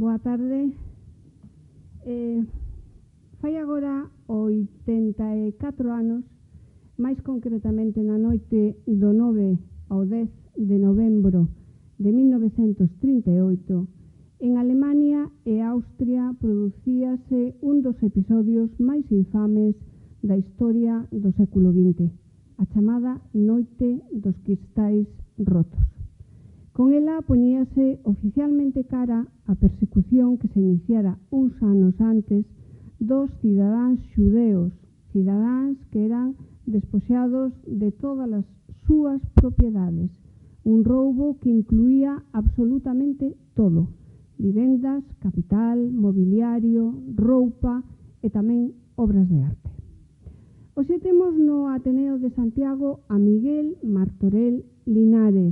Boa tarde. Fai agora 84 anos, máis concretamente na noite do 9 ao 10 de novembro de 1938, en Alemania e Austria producíase un dos episodios máis infames da historia do século XX, a chamada Noite dos Cristais Rotos. Con ela poñíase oficialmente cara a persecución que se iniciara uns anos antes dos cidadáns xudeos, cidadáns que eran despoxados de todas as súas propiedades, un roubo que incluía absolutamente todo: vivendas, capital, mobiliario, roupa e tamén obras de arte. Hoxe temos no Ateneo de Santiago a Miguel Martorell Linares,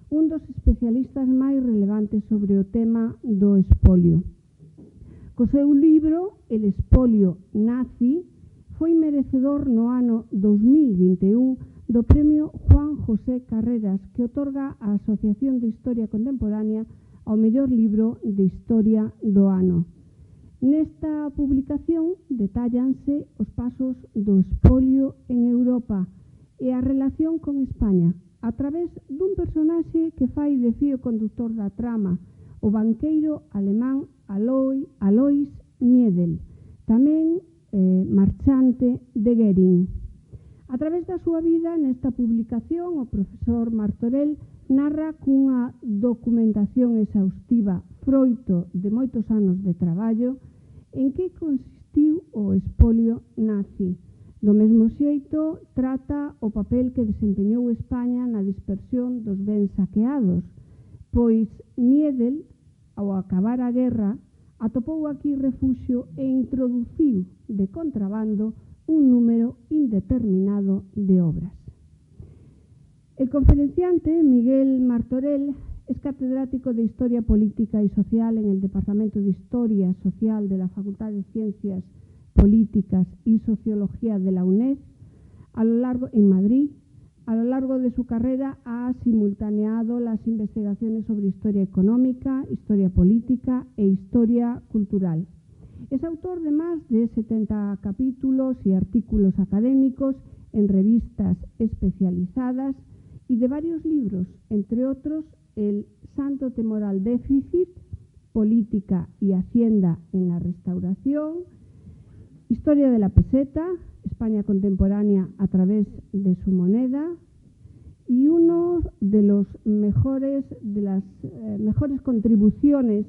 un dos especialistas máis relevantes sobre o tema do expolio. Co seu libro El expolio nazi foi merecedor no ano 2021 do premio Juan José Carreras, que otorga a Asociación de Historia Contemporánea ao mellor libro de historia do ano. Nesta publicación detállanse os pasos do expolio en Europa e a relación con España a través dun personaxe que fai de fío conductor da trama, o banqueiro alemán Alois Miedel, tamén marchante de Goering. A través da súa vida, nesta publicación, o profesor Martorell narra cunha documentación exhaustiva froito de moitos anos de traballo en que consistiu o expolio nazi. Do mesmo xeito, trata o papel que desempeñou España na dispersión dos bens saqueados, pois Miedel, ao acabar a guerra, atopou aquí refuxio e introduciu de contrabando un número indeterminado de obras. El conferenciante, Miguel Martorell, es catedrático de Historia Política y Social en el Departamento de Historia Social de la Facultad de Ciencias Políticas y Sociología de la UNED en Madrid. A lo largo de su carrera ha simultaneado las investigaciones sobre historia económica, historia política e historia cultural. Es autor de más de 70 capítulos y artículos académicos en revistas especializadas y de varios libros, entre otros el Santo Temoral Déficit, Política y Hacienda en la Restauración, Historia de la peseta, España contemporánea a través de su moneda, y uno de las mejores contribuciones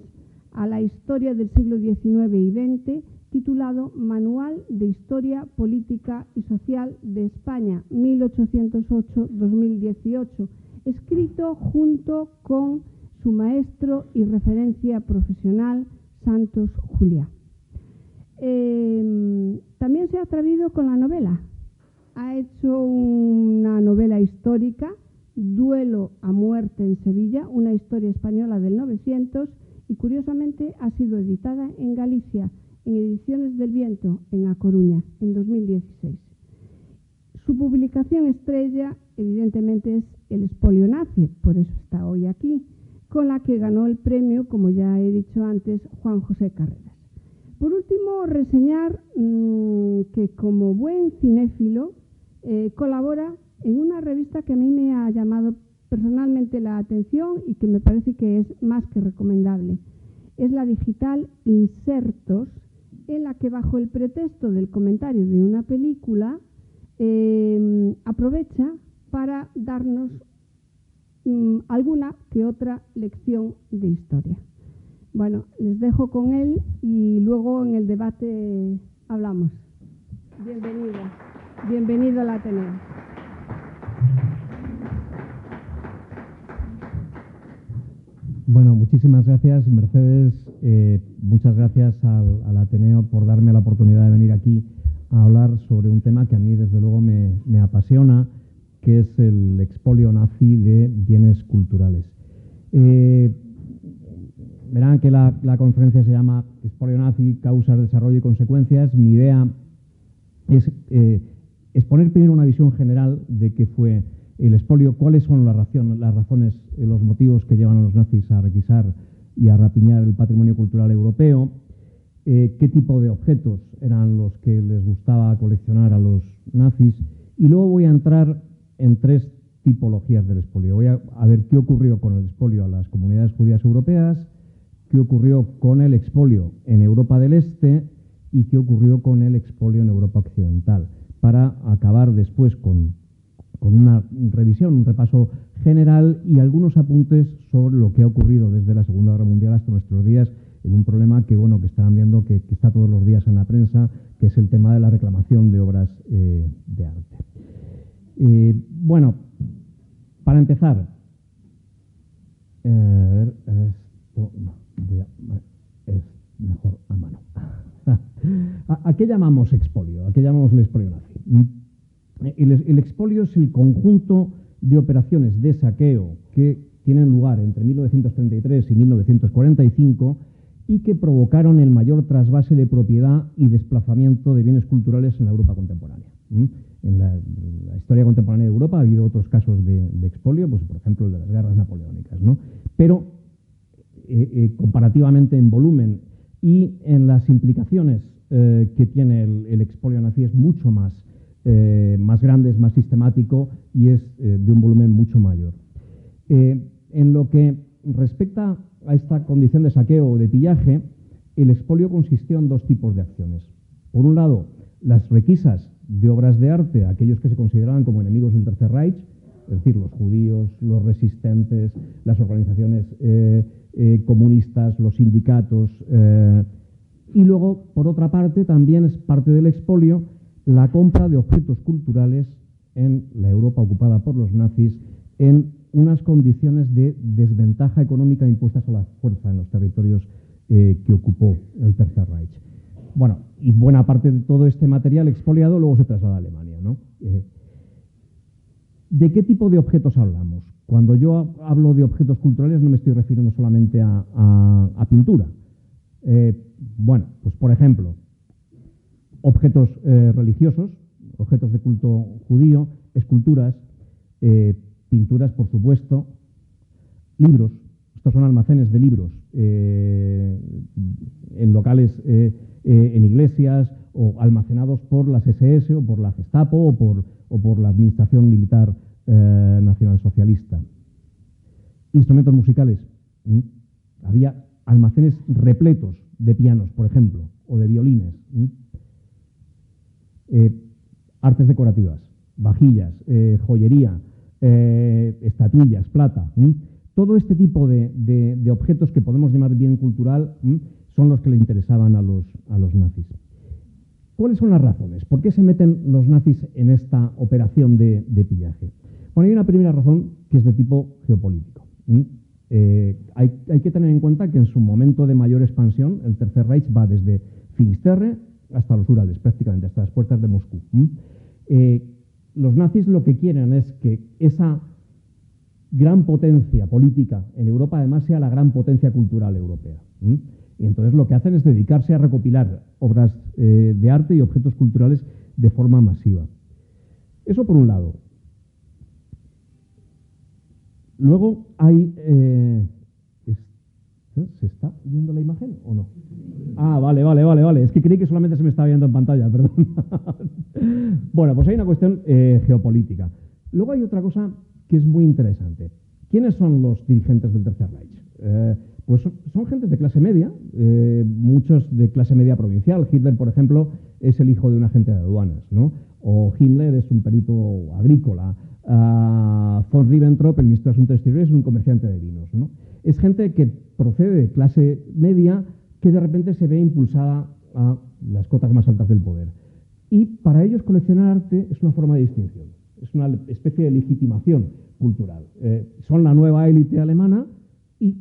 a la historia del siglo XIX y XX, titulado Manual de Historia Política y Social de España, 1808-2018, escrito junto con su maestro y referencia profesional, Santos Juliá. También se ha atrevido con la novela. Ha hecho una novela histórica, Duelo a muerte en Sevilla, una historia española del 900, y curiosamente ha sido editada en Galicia, en Ediciones del Viento, en A Coruña, en 2016. Su publicación estrella, evidentemente, es El expolio nazi, por eso está hoy aquí, con la que ganó el premio, como ya he dicho antes, Juan José Carreras. Por último, reseñar que como buen cinéfilo colabora en una revista que a mí me ha llamado personalmente la atención y que me parece que es más que recomendable. Es la digital Insertos, en la que bajo el pretexto del comentario de una película aprovecha para darnos alguna que otra lección de historia. Bueno, les dejo con él y luego en el debate hablamos. Bienvenido al Ateneo. Bueno, muchísimas gracias, Mercedes. Muchas gracias al Ateneo por darme la oportunidad de venir aquí a hablar sobre un tema que a mí, desde luego, me apasiona, que es el expolio nazi de bienes culturales. Verán que la conferencia se llama Expolio nazi, causas, desarrollo y consecuencias. Mi idea es exponer primero una visión general de qué fue el expolio, cuáles son las razones, los motivos que llevan a los nazis a requisar y a rapiñar el patrimonio cultural europeo, qué tipo de objetos eran los que les gustaba coleccionar a los nazis, y luego voy a entrar en tres tipologías del expolio. Voy a ver qué ocurrió con el expolio a las comunidades judías europeas, qué ocurrió con el expolio en Europa del Este y qué ocurrió con el expolio en Europa Occidental, para acabar después con una revisión, un repaso general y algunos apuntes sobre lo que ha ocurrido desde la Segunda Guerra Mundial hasta nuestros días en un problema que, bueno, que estarán viendo que está todos los días en la prensa, que es el tema de la reclamación de obras de arte. Bueno, para empezar, a ver, esto no, es mejor a mano. ¿A qué llamamos expolio? ¿A qué llamamos el expolio nazi? El expolio es el conjunto de operaciones de saqueo que tienen lugar entre 1933 y 1945 y que provocaron el mayor trasvase de propiedad y desplazamiento de bienes culturales en la Europa contemporánea. En la historia contemporánea de Europa ha habido otros casos de expolio, pues, por ejemplo, el de las guerras napoleónicas, ¿no? Pero comparativamente en volumen y en las implicaciones que tiene el expolio nazi es mucho más grande, es más sistemático y es de un volumen mucho mayor. En lo que respecta a esta condición de saqueo o de pillaje, el expolio consistió en dos tipos de acciones. Por un lado, las requisas de obras de arte a aquellos que se consideraban como enemigos del Tercer Reich, es decir, los judíos, los resistentes, las organizaciones comunistas, los sindicatos. Y luego, por otra parte, también es parte del expolio la compra de objetos culturales en la Europa ocupada por los nazis en unas condiciones de desventaja económica impuestas a la fuerza en los territorios que ocupó el Tercer Reich. Bueno, y buena parte de todo este material expoliado luego se traslada a Alemania, ¿no? ¿De qué tipo de objetos hablamos? Cuando yo hablo de objetos culturales no me estoy refiriendo solamente a pintura. Bueno, pues por ejemplo, objetos religiosos, objetos de culto judío, esculturas, pinturas, por supuesto, libros. Estos son almacenes de libros en locales, en iglesias, o almacenados por las SS o por la Gestapo o por la Administración Militar Nacionalsocialista. Instrumentos musicales. Había almacenes repletos de pianos, por ejemplo, o de violines. Artes decorativas, vajillas, joyería, estatuillas, plata. Todo este tipo de objetos que podemos llamar bien cultural son los que le interesaban a los nazis. ¿Cuáles son las razones? ¿Por qué se meten los nazis en esta operación de pillaje? Bueno, hay una primera razón que es de tipo geopolítico. Hay que tener en cuenta que en su momento de mayor expansión, el Tercer Reich va desde Finisterre hasta los Urales, prácticamente, hasta las puertas de Moscú. Los nazis lo que quieren es que esa gran potencia política en Europa además sea la gran potencia cultural europea. Y entonces lo que hacen es dedicarse a recopilar obras de arte y objetos culturales de forma masiva. Eso por un lado. Luego hay... ¿se está viendo la imagen o no? Ah, vale. Es que creí que solamente se me estaba viendo en pantalla, perdón. Bueno, pues hay una cuestión geopolítica. Luego hay otra cosa que es muy interesante. ¿Quiénes son los dirigentes del Tercer Reich? Pues son gentes de clase media, muchos de clase media provincial. Hitler, por ejemplo, es el hijo de un agente de aduanas, ¿no? O Himmler es un perito agrícola. Von Ribbentrop, el ministro de Asuntos Exteriores, es un comerciante de vinos, ¿no? Es gente que procede de clase media que de repente se ve impulsada a las cotas más altas del poder. Y para ellos coleccionar arte es una forma de distinción, es una especie de legitimación cultural. Son la nueva élite alemana y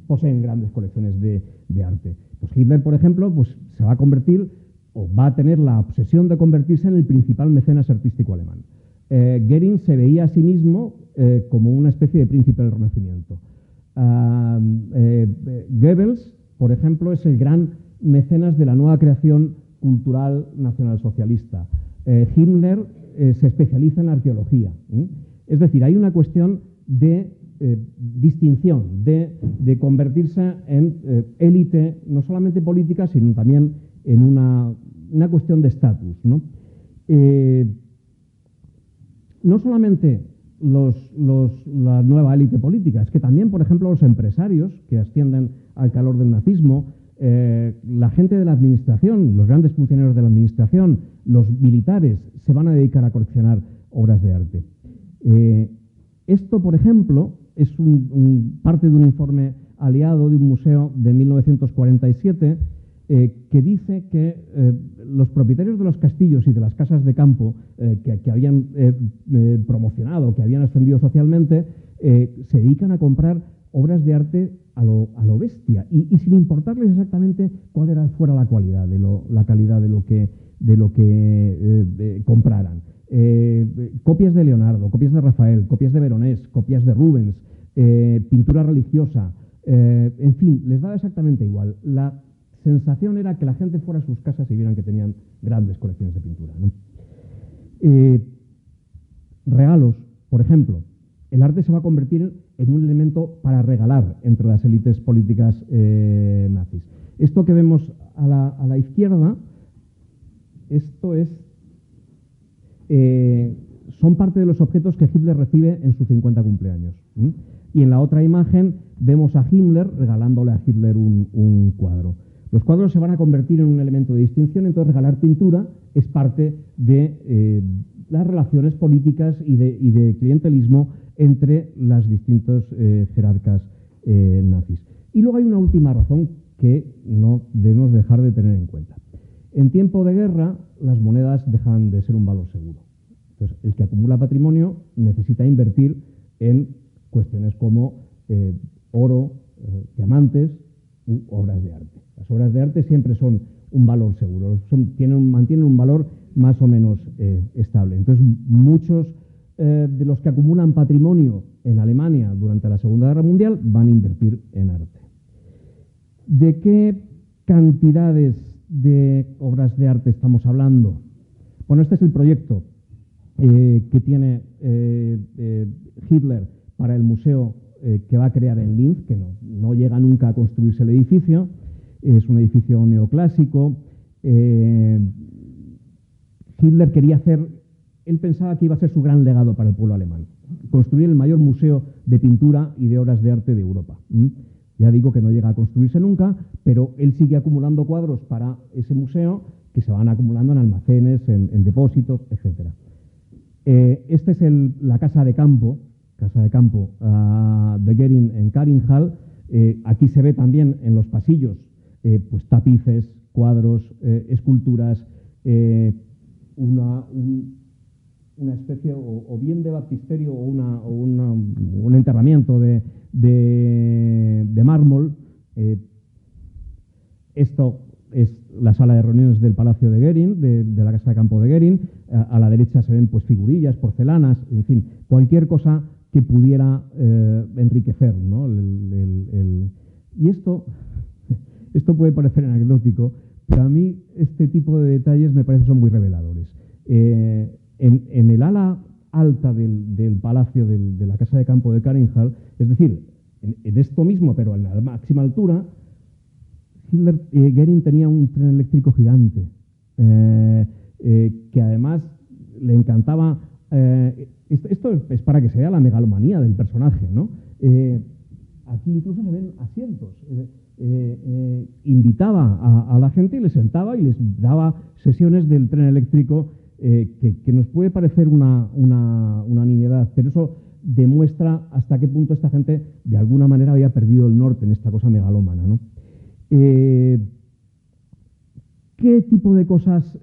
poseen grandes colecciones de arte. Pues Hitler, por ejemplo, pues se va a convertir o va a tener la obsesión de convertirse en el principal mecenas artístico alemán. Goering se veía a sí mismo como una especie de príncipe del Renacimiento. Goebbels, por ejemplo, es el gran mecenas de la nueva creación cultural nacionalsocialista. Himmler se especializa en la arqueología. Es decir, hay una cuestión de distinción, de convertirse en élite, no solamente política, sino también en una cuestión de estatus, ¿no? No solamente la nueva élite política, es que también, por ejemplo, los empresarios que ascienden al calor del nazismo, la gente de la administración, los grandes funcionarios de la administración, los militares, se van a dedicar a coleccionar obras de arte. Esto, por ejemplo, es parte de un informe aliado de un museo de 1947 que dice que los propietarios de los castillos y de las casas de campo que habían promocionado, que habían ascendido socialmente, se dedican a comprar obras de arte a lo bestia y sin importarles exactamente cuál fuera la calidad de lo que compraran. Copias de Leonardo, copias de Rafael, copias de Veronés, copias de Rubens, pintura religiosa, en fin, les daba exactamente igual. La sensación era que la gente fuera a sus casas y vieran que tenían grandes colecciones de pintura, ¿no? Regalos, por ejemplo. El arte se va a convertir en un elemento para regalar entre las élites políticas nazis. Esto que vemos a la izquierda, esto son parte de los objetos que Hitler recibe en su 50 cumpleaños. Y en la otra imagen vemos a Himmler regalándole a Hitler un cuadro. Los cuadros se van a convertir en un elemento de distinción, entonces regalar pintura es parte de las relaciones políticas y de clientelismo entre las distintos jerarcas nazis. Y luego hay una última razón que no debemos dejar de tener en cuenta. En tiempo de guerra, las monedas dejan de ser un valor seguro. Entonces, el que acumula patrimonio necesita invertir en cuestiones como oro, diamantes u obras de arte. Las obras de arte siempre son un valor seguro, mantienen un valor más o menos estable. Entonces, muchos de los que acumulan patrimonio en Alemania durante la Segunda Guerra Mundial van a invertir en arte. ¿De qué cantidades de obras de arte estamos hablando? Bueno, este es el proyecto que tiene Hitler para el museo que va a crear en Linz, que no llega nunca a construirse el edificio. Es un edificio neoclásico. Hitler quería él pensaba que iba a ser su gran legado para el pueblo alemán, construir el mayor museo de pintura y de obras de arte de Europa. Ya digo que no llega a construirse nunca, pero él sigue acumulando cuadros para ese museo que se van acumulando en almacenes, en depósitos, etc. Esta es la casa de campo de Goering en Carinthal. Aquí se ve también en los pasillos pues tapices, cuadros, esculturas, una especie o bien de baptisterio o un enterramiento de mármol. Esto es la sala de reuniones del Palacio de Goering, de la casa de campo de Goering. A la derecha se ven pues figurillas, porcelanas, en fin, cualquier cosa que pudiera enriquecer, ¿no? Y esto puede parecer anecdótico, pero a mí este tipo de detalles me parece son muy reveladores. En el ala alta del palacio de la casa de campo de Carinthal, es decir, en esto mismo, pero en la máxima altura, Goering tenía un tren eléctrico gigante, que además le encantaba. Esto es para que se vea la megalomanía del personaje, ¿no? Aquí incluso se ven asientos. Invitaba a la gente y les sentaba y les daba sesiones del tren eléctrico, que nos puede parecer una nimiedad, pero eso demuestra hasta qué punto esta gente de alguna manera había perdido el norte en esta cosa megalómana, ¿no? ¿Qué tipo de cosas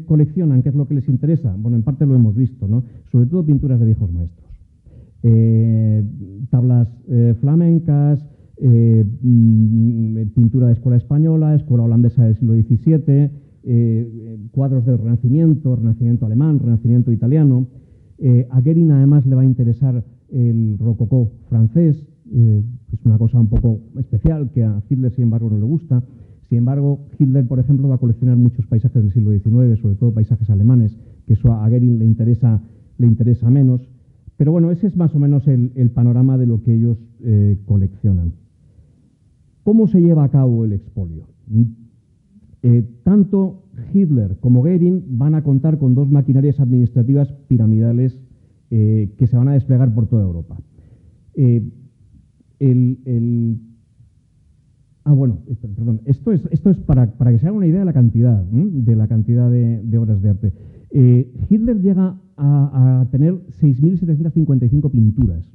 coleccionan? ¿Qué es lo que les interesa? Bueno, en parte lo hemos visto, ¿no? Sobre todo pinturas de viejos maestros. Tablas flamencas, pintura de escuela española, escuela holandesa del siglo XVII, cuadros del Renacimiento alemán, Renacimiento italiano. A Goering además le va a interesar el rococó francés. Es una cosa un poco especial que a Hitler, sin embargo, no le gusta. Sin embargo, Hitler, por ejemplo, va a coleccionar muchos paisajes del siglo XIX, sobre todo paisajes alemanes, que eso a Goering le interesa menos. Pero bueno, ese es más o menos el panorama de lo que ellos coleccionan. ¿Cómo se lleva a cabo el expolio? Tanto Hitler como Goering van a contar con dos maquinarias administrativas piramidales que se van a desplegar por toda Europa. Esto es para que se haga una idea de la cantidad, de obras de arte. Hitler llega a tener 6.755 pinturas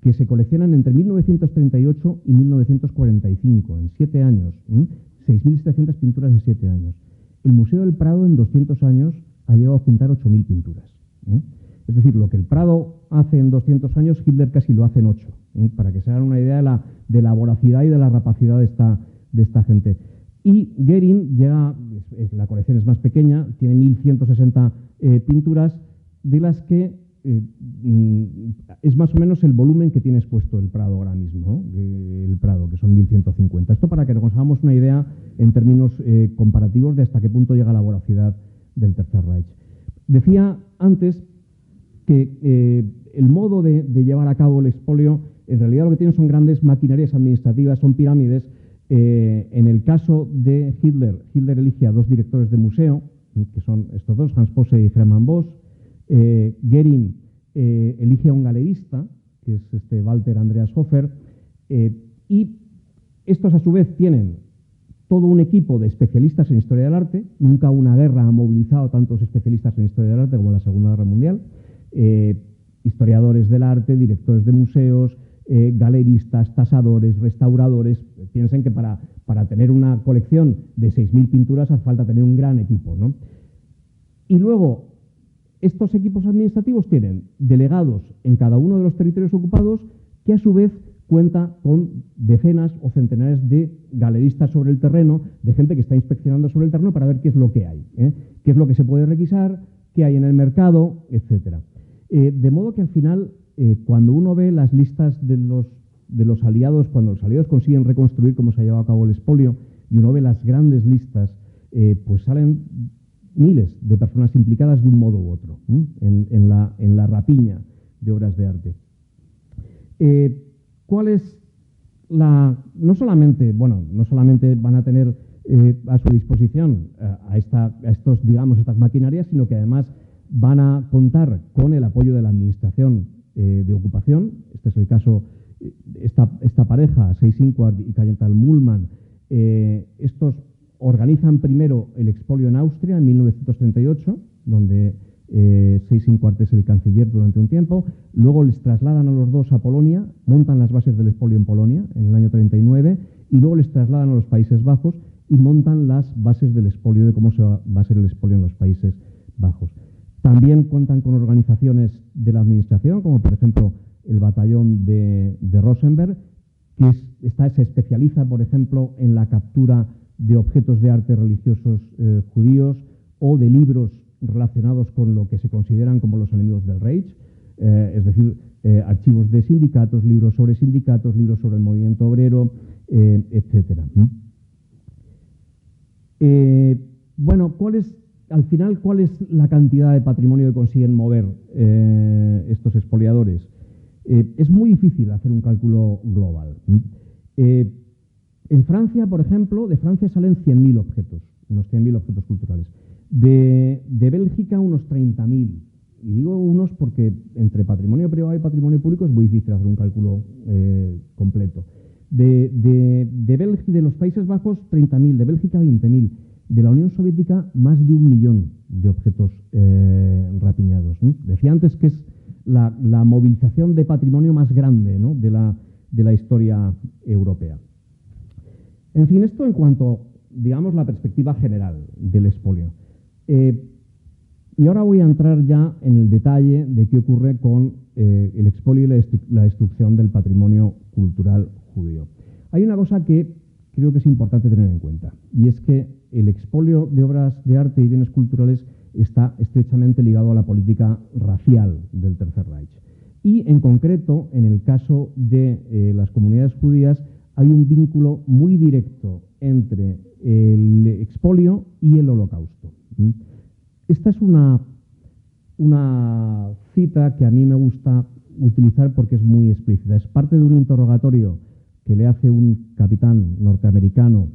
que se coleccionan entre 1938 y 1945, en 7 años. 6.700 pinturas en 7 años. El Museo del Prado en 200 años ha llegado a juntar 8.000 pinturas. Es decir, lo que el Prado hace en 200 años, Hitler casi lo hace en 8, para que se hagan una idea de la voracidad y de la rapacidad de esta gente. Y Goering llega, la colección es más pequeña, tiene 1.160 pinturas, de las que es más o menos el volumen que tiene expuesto el Prado ahora mismo, el Prado, que son 1.150. Esto para que nos hagamos una idea en términos comparativos de hasta qué punto llega la voracidad del Tercer Reich. Decía antes que el modo de llevar a cabo el expolio, en realidad lo que tienen son grandes maquinarias administrativas, son pirámides. En el caso de Hitler, Hitler elige a 2 directores de museo, que son estos dos, Hans Posse y Hermann Bosch. Goering elige a un galerista, que es Walter Andreas Hofer, y estos a su vez tienen todo un equipo de especialistas en historia del arte. Nunca una guerra ha movilizado tantos especialistas en historia del arte como la Segunda Guerra Mundial. Historiadores del arte, directores de museos, galeristas, tasadores, restauradores. Piensen que para tener una colección de 6.000 pinturas hace falta tener un gran equipo, ¿no? Y luego, estos equipos administrativos tienen delegados en cada uno de los territorios ocupados, que a su vez cuenta con decenas o centenares de galeristas sobre el terreno, de gente que está inspeccionando sobre el terreno para ver qué es lo que hay, qué es lo que se puede requisar, qué hay en el mercado, etcétera. De modo que al final, cuando uno ve las listas de los aliados, cuando los aliados consiguen reconstruir cómo se ha llevado a cabo el expolio, y uno ve las grandes listas, pues salen miles de personas implicadas de un modo u otro en la rapiña de obras de arte. ¿Cuál es no solamente van a tener a su disposición estas maquinarias, sino que además van a contar con el apoyo de la Administración de Ocupación. Este es el caso, esta pareja, Seyss-Inquart y Cajetan Mühlmann. Estos organizan primero el expolio en Austria en 1938, donde Seyss-Inquart es el canciller durante un tiempo. Luego les trasladan a los dos a Polonia, montan las bases del expolio en Polonia en el año 39, y luego les trasladan a los Países Bajos y montan las bases del expolio, de cómo se va a ser el expolio en los Países Bajos. También cuentan con organizaciones de la administración, como por ejemplo el batallón de Rosenberg, que se especializa, por ejemplo, en la captura de objetos de arte religiosos judíos o de libros relacionados con lo que se consideran como los enemigos del Reich, es decir, archivos de sindicatos, libros sobre el movimiento obrero, etcétera. Bueno, ¿cuál es la cantidad de patrimonio que consiguen mover estos expoliadores? Es muy difícil hacer un cálculo global. En Francia, por ejemplo, de Francia salen 100.000 objetos, unos 100.000 objetos culturales. De Bélgica, unos 30.000. Y digo unos porque entre patrimonio privado y patrimonio público es muy difícil hacer un cálculo completo. De los Países Bajos, 30.000. De Bélgica, 20.000. De la Unión Soviética, más de 1 millón de objetos rapiñados. Decía antes que es la movilización de patrimonio más grande, ¿no?, de la historia europea. En fin, esto en cuanto, digamos, la perspectiva general del expolio. Y ahora voy a entrar ya en el detalle de qué ocurre con el expolio y la destrucción del patrimonio cultural judío. Hay una cosa que creo que es importante tener en cuenta, y es que el expolio de obras de arte y bienes culturales está estrechamente ligado a la política racial del Tercer Reich. Y, en concreto, en el caso de las comunidades judías, hay un vínculo muy directo entre el expolio y el Holocausto. Esta es una una cita que a mí me gusta utilizar porque es muy explícita. Es parte de un interrogatorio que le hace un capitán norteamericano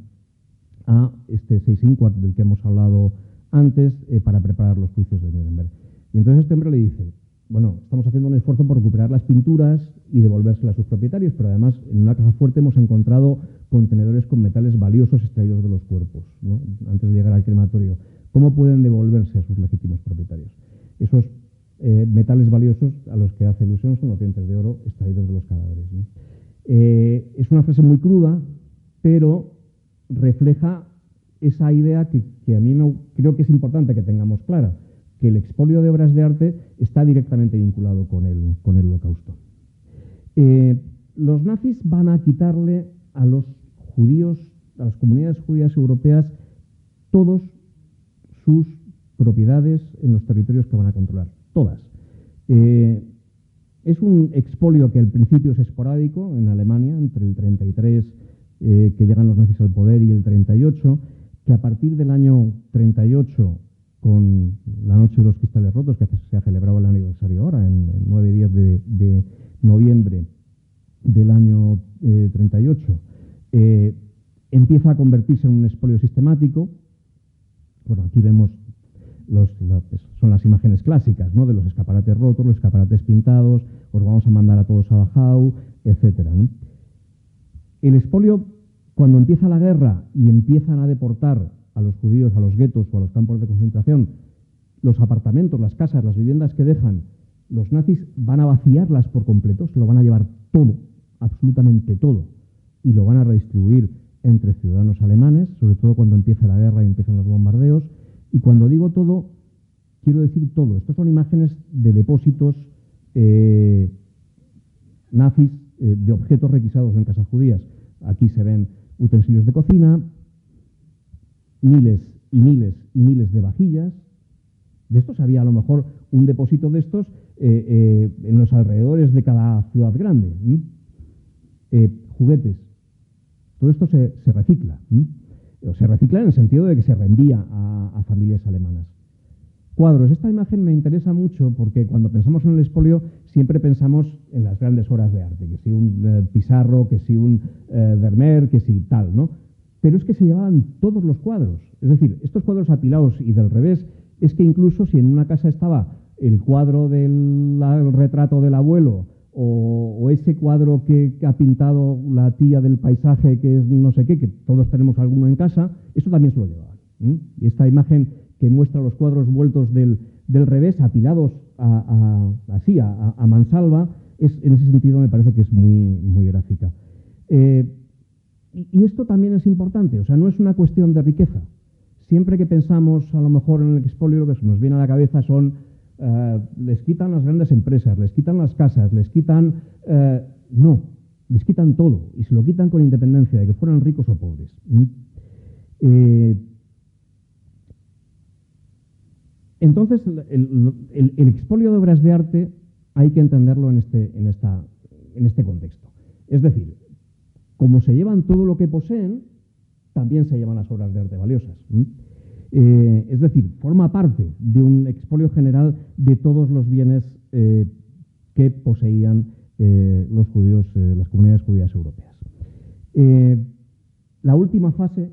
a este Seyss-Inquart del que hemos hablado antes para preparar los juicios de Nuremberg. Y entonces este hombre le dice, bueno, estamos haciendo un esfuerzo por recuperar las pinturas y devolvérselas a sus propietarios, pero además en una caja fuerte hemos encontrado contenedores con metales valiosos extraídos de los cuerpos, ¿no? Antes de llegar al crematorio. ¿Cómo pueden devolverse a sus legítimos propietarios? Esos metales valiosos a los que hace alusión son los dientes de oro extraídos de los cadáveres, ¿no? Es una frase muy cruda, pero refleja esa idea que a mí creo que es importante que tengamos clara, que el expolio de obras de arte está directamente vinculado con el Holocausto. Los nazis van a quitarle a los judíos, a las comunidades judías europeas, todos sus propiedades en los territorios que van a controlar, todas. Es un expolio que al principio es esporádico en Alemania, entre el 33, que llegan los nazis al poder, y el 38, que a partir del año 38, con la Noche de los Cristales Rotos, que se ha celebrado el aniversario ahora, en 9 días de noviembre del año 38, empieza a convertirse en un expolio sistemático. Bueno, aquí vemos, son las imágenes clásicas, ¿no?, de los escaparates rotos, los escaparates pintados, os vamos a mandar a todos a Dachau, etcétera, ¿no? El expolio, cuando empieza la guerra y empiezan a deportar a los judíos a los guetos o a los campos de concentración, los apartamentos, las casas, las viviendas que dejan, los nazis van a vaciarlas por completo, se lo van a llevar todo, absolutamente todo, y lo van a redistribuir entre ciudadanos alemanes, sobre todo cuando empieza la guerra y empiezan los bombardeos. Y cuando digo todo, quiero decir todo. Estas son imágenes de depósitos nazis de objetos requisados en casas judías. Aquí se ven utensilios de cocina, miles y miles y miles de vajillas. De estos había a lo mejor un depósito de estos en los alrededores de cada ciudad grande. Juguetes. Todo esto se recicla. Se recicla en el sentido de que se reenvía a familias alemanas. Cuadros. Esta imagen me interesa mucho porque cuando pensamos en el expolio siempre pensamos en las grandes obras de arte, que si un Pissarro, que si un Vermeer, que si tal, ¿no? Pero es que se llevaban todos los cuadros. Es decir, estos cuadros apilados y del revés, es que incluso si en una casa estaba el cuadro del retrato del abuelo o ese cuadro que ha pintado la tía del paisaje, que es no sé qué, que todos tenemos alguno en casa, eso también se lo llevaban. Y esta imagen que muestra los cuadros vueltos del revés, apilados así, a mansalva, en ese sentido me parece que es muy, muy gráfica. Y esto también es importante, o sea, no es una cuestión de riqueza. Siempre que pensamos a lo mejor en el expolio, lo que se nos viene a la cabeza son les quitan las grandes empresas, les quitan las casas, les quitan... no, les quitan todo, y se lo quitan con independencia de que fueran ricos o pobres. Entonces, el expolio de obras de arte hay que entenderlo en este contexto. Es decir, como se llevan todo lo que poseen, también se llevan las obras de arte valiosas. Es decir, forma parte de un expolio general de todos los bienes que poseían los judíos, las comunidades judías europeas. La última fase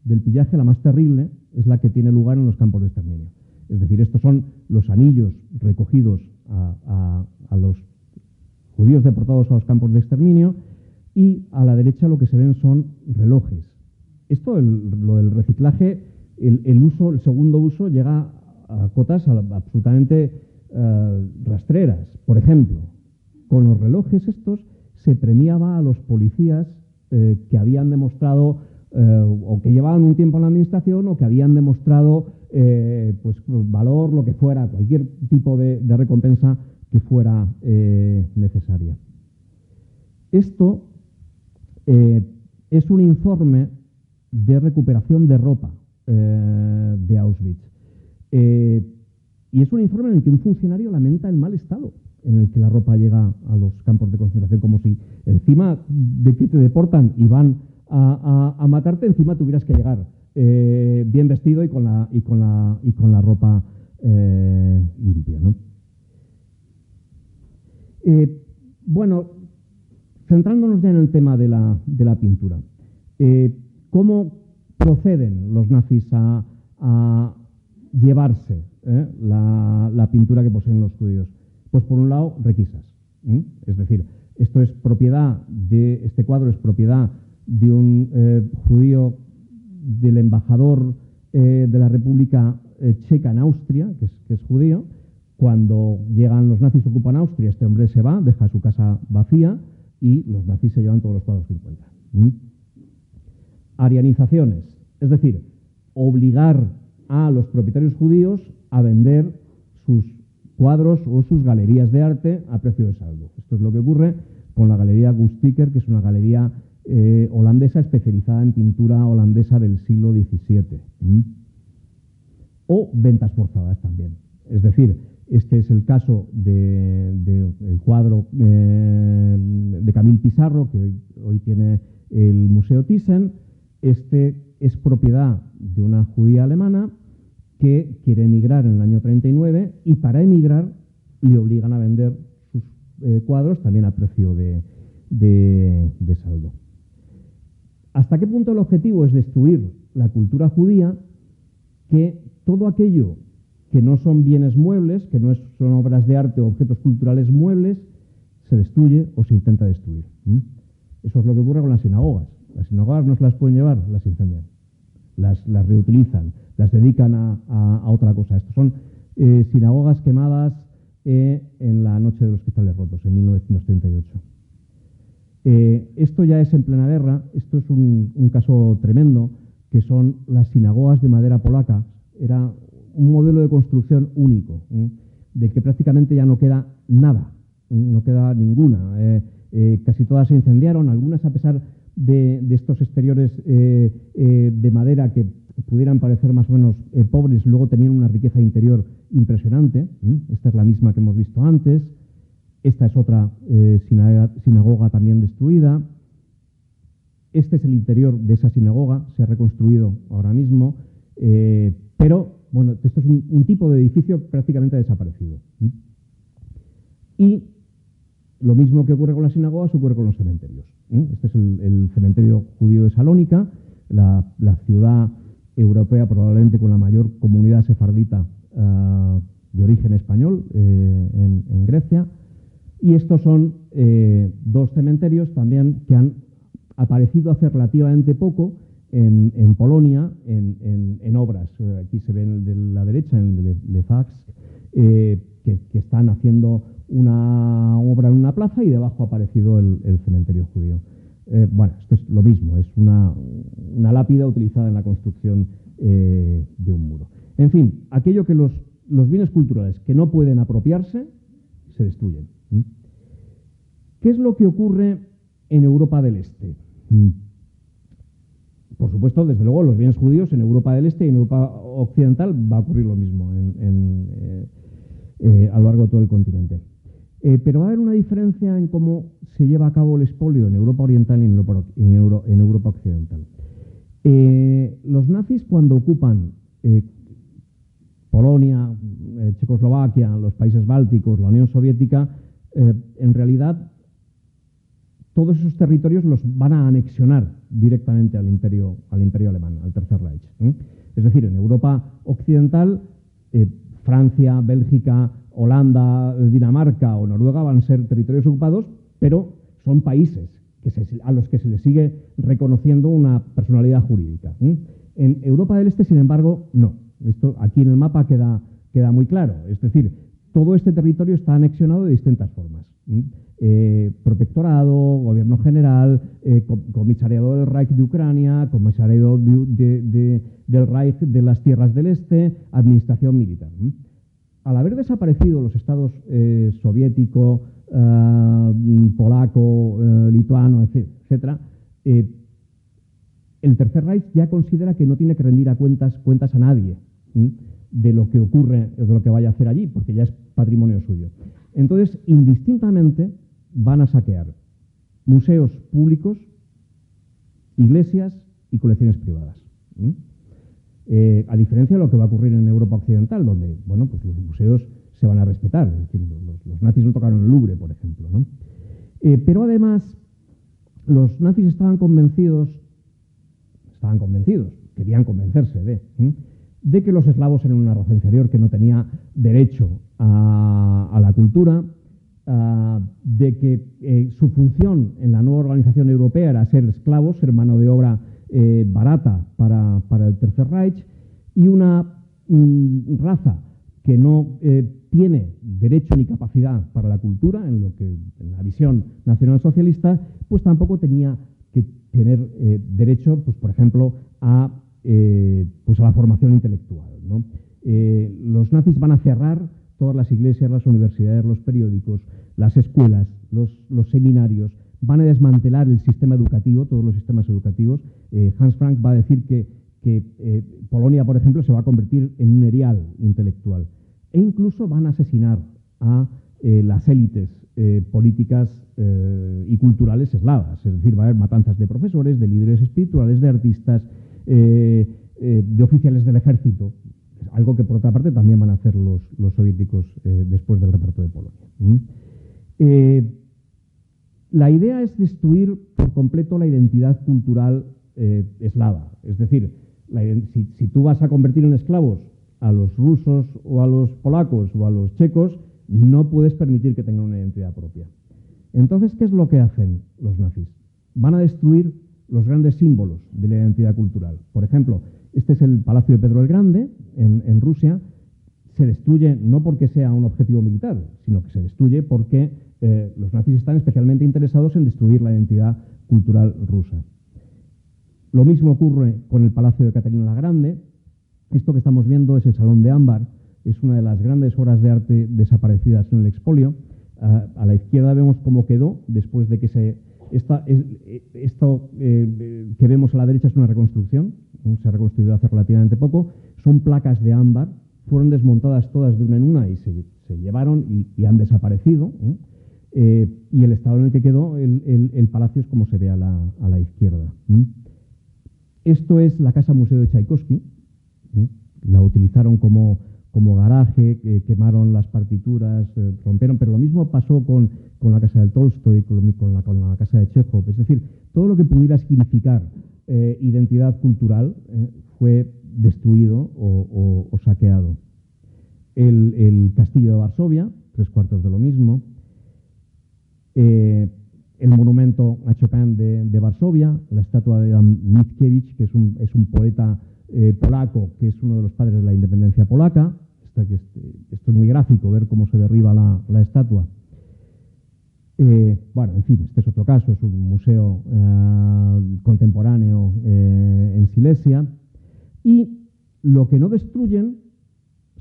del pillaje, la más terrible, es la que tiene lugar en los campos de exterminio. Es decir, estos son los anillos recogidos a los judíos deportados a los campos de exterminio, y a la derecha lo que se ven son relojes. Esto, lo del reciclaje, el segundo uso llega a cotas absolutamente rastreras. Por ejemplo, con los relojes estos se premiaba a los policías que habían demostrado o que llevaban un tiempo en la administración o que habían demostrado pues valor, lo que fuera, cualquier tipo de recompensa que fuera necesaria. Esto es un informe de recuperación de ropa de Auschwitz. Y es un informe en el que un funcionario lamenta el mal estado en el que la ropa llega a los campos de concentración, como si encima de que te deportan y van a matarte, encima tuvieras que llegar bien vestido y con la ropa limpia, ¿no? Bueno, centrándonos ya en el tema de la pintura, ¿cómo proceden los nazis a llevarse la pintura que poseen los judíos? Pues por un lado, requisas. Es decir, este cuadro es propiedad de un judío, del embajador de la República Checa en Austria, que es judío. Cuando llegan los nazis, ocupan Austria, este hombre se va, deja su casa vacía y los nazis se llevan todos los cuadros que encuentran. Arianizaciones, es decir, obligar a los propietarios judíos a vender sus cuadros o sus galerías de arte a precio de saldo. Esto es lo que ocurre con la Galería Gustiker, que es una galería holandesa especializada en pintura holandesa del siglo XVII. O ventas forzadas también. Es decir, este es el caso del cuadro de Camille Pissarro, que hoy tiene el Museo Thyssen. Este es propiedad de una judía alemana que quiere emigrar en el año 39 y para emigrar le obligan a vender sus cuadros también a precio de saldo. ¿Hasta qué punto el objetivo es destruir la cultura judía? Que todo aquello que no son bienes muebles, que no son obras de arte o objetos culturales muebles, se destruye o se intenta destruir. Eso es lo que ocurre con las sinagogas. Las sinagogas no se las pueden llevar, las incendian. Las reutilizan, las dedican a otra cosa. Estos son sinagogas quemadas en la Noche de los Cristales Rotos, en 1938. Esto ya es en plena guerra. Esto es un caso tremendo, que son las sinagogas de madera polaca. Era un modelo de construcción único, de que prácticamente ya no queda nada, no queda ninguna. Casi todas se incendiaron, algunas a pesar de estos exteriores de madera que pudieran parecer más o menos pobres, luego tenían una riqueza interior impresionante. Esta es la misma que hemos visto antes. Esta es otra sinagoga también destruida. Este es el interior de esa sinagoga, se ha reconstruido ahora mismo, pero bueno, esto es un tipo de edificio prácticamente desaparecido. Y lo mismo que ocurre con las sinagogas ocurre con los cementerios. Este es el cementerio judío de Salónica, la ciudad europea probablemente con la mayor comunidad sefardita de origen español en Grecia. Y estos son dos cementerios también que han aparecido hace relativamente poco en Polonia, en obras. Aquí se ve el de la derecha, en el de Fax, que están haciendo una obra en una plaza y debajo ha aparecido el cementerio judío. Bueno, esto es lo mismo, es una lápida utilizada en la construcción de un muro. En fin, aquello que los bienes culturales que no pueden apropiarse, se destruyen. ¿Qué es lo que ocurre en Europa del Este? Por supuesto, desde luego, los bienes judíos en Europa del Este y en Europa Occidental va a ocurrir lo mismo a lo largo de todo el continente. Pero va a haber una diferencia en cómo se lleva a cabo el expolio en Europa Oriental y en Europa Occidental. Los nazis, cuando ocupan Polonia, Checoslovaquia, los países bálticos, la Unión Soviética, en realidad todos esos territorios los van a anexionar directamente al imperio alemán, al Tercer Reich. Es decir, en Europa Occidental, Francia, Bélgica, Holanda, Dinamarca o Noruega van a ser territorios ocupados, pero son países a los que se les sigue reconociendo una personalidad jurídica. En Europa del Este, sin embargo, no. Esto aquí en el mapa queda muy claro. Es decir, todo este territorio está anexionado de distintas formas. Protectorado, gobierno general, comisariado del Reich de Ucrania, comisariado del Reich de las tierras del Este, administración militar. Al haber desaparecido los estados soviético, polaco, lituano, etcétera, el Tercer Reich ya considera que no tiene que rendir cuentas a nadie de lo que ocurre o de lo que vaya a hacer allí, porque ya es patrimonio suyo. Entonces, indistintamente, van a saquear museos públicos, iglesias y colecciones privadas. A diferencia de lo que va a ocurrir en Europa Occidental, donde, bueno, pues los museos se van a respetar. Es decir, los nazis no tocaron el Louvre, por ejemplo, ¿no? Pero además, los nazis estaban convencidos, querían convencerse de que los eslavos eran una raza inferior que no tenía derecho a la cultura, de que su función en la nueva organización europea era ser esclavos, ser mano de obra barata para el Tercer Reich, y una raza que no tiene derecho ni capacidad para la cultura, en la visión nacionalsocialista, pues tampoco tenía que tener derecho, pues por ejemplo, pues a la formación intelectual, ¿no? Los nazis van a cerrar todas las iglesias, las universidades, los periódicos, las escuelas, los seminarios, van a desmantelar el sistema educativo, todos los sistemas educativos. Hans Frank va a decir que Polonia, por ejemplo, se va a convertir en un erial intelectual. E incluso van a asesinar a las élites políticas y culturales eslavas. Es decir, va a haber matanzas de profesores, de líderes espirituales, de artistas, de oficiales del ejército. Algo que, por otra parte, también van a hacer los soviéticos después del reparto de Polonia. La idea es destruir por completo la identidad cultural eslava. Es decir, si tú vas a convertir en esclavos a los rusos o a los polacos o a los checos, no puedes permitir que tengan una identidad propia. Entonces, ¿qué es lo que hacen los nazis? Van a destruir los grandes símbolos de la identidad cultural. Por ejemplo, este es el Palacio de Pedro el Grande, en Rusia. Se destruye no porque sea un objetivo militar, sino que se destruye porque los nazis están especialmente interesados en destruir la identidad cultural rusa. Lo mismo ocurre con el Palacio de Catalina la Grande. Esto que estamos viendo es el Salón de Ámbar, es una de las grandes obras de arte desaparecidas en el expolio. A la izquierda vemos cómo quedó después de que esto que vemos a la derecha es una reconstrucción, se ha reconstruido hace relativamente poco. Son placas de ámbar, fueron desmontadas todas de una en una y se llevaron y han desaparecido. Y el estado en el que quedó el palacio es como se ve a la izquierda. Esto es la Casa Museo de Tchaikovsky. La utilizaron como garaje, quemaron las partituras, rompieron, pero lo mismo pasó con la casa de Tolstoy, con la casa de Chekhov. Es decir, todo lo que pudiera significar identidad cultural fue destruido o saqueado. El castillo de Varsovia, 3/4 de lo mismo. El monumento a Chopin de Varsovia, la estatua de Adam Mickiewicz, que es un poeta polaco, que es uno de los padres de la independencia polaca. Esto es muy gráfico, ver cómo se derriba la estatua. Bueno, en fin, este es otro caso, es un museo contemporáneo en Silesia. Y lo que no destruyen,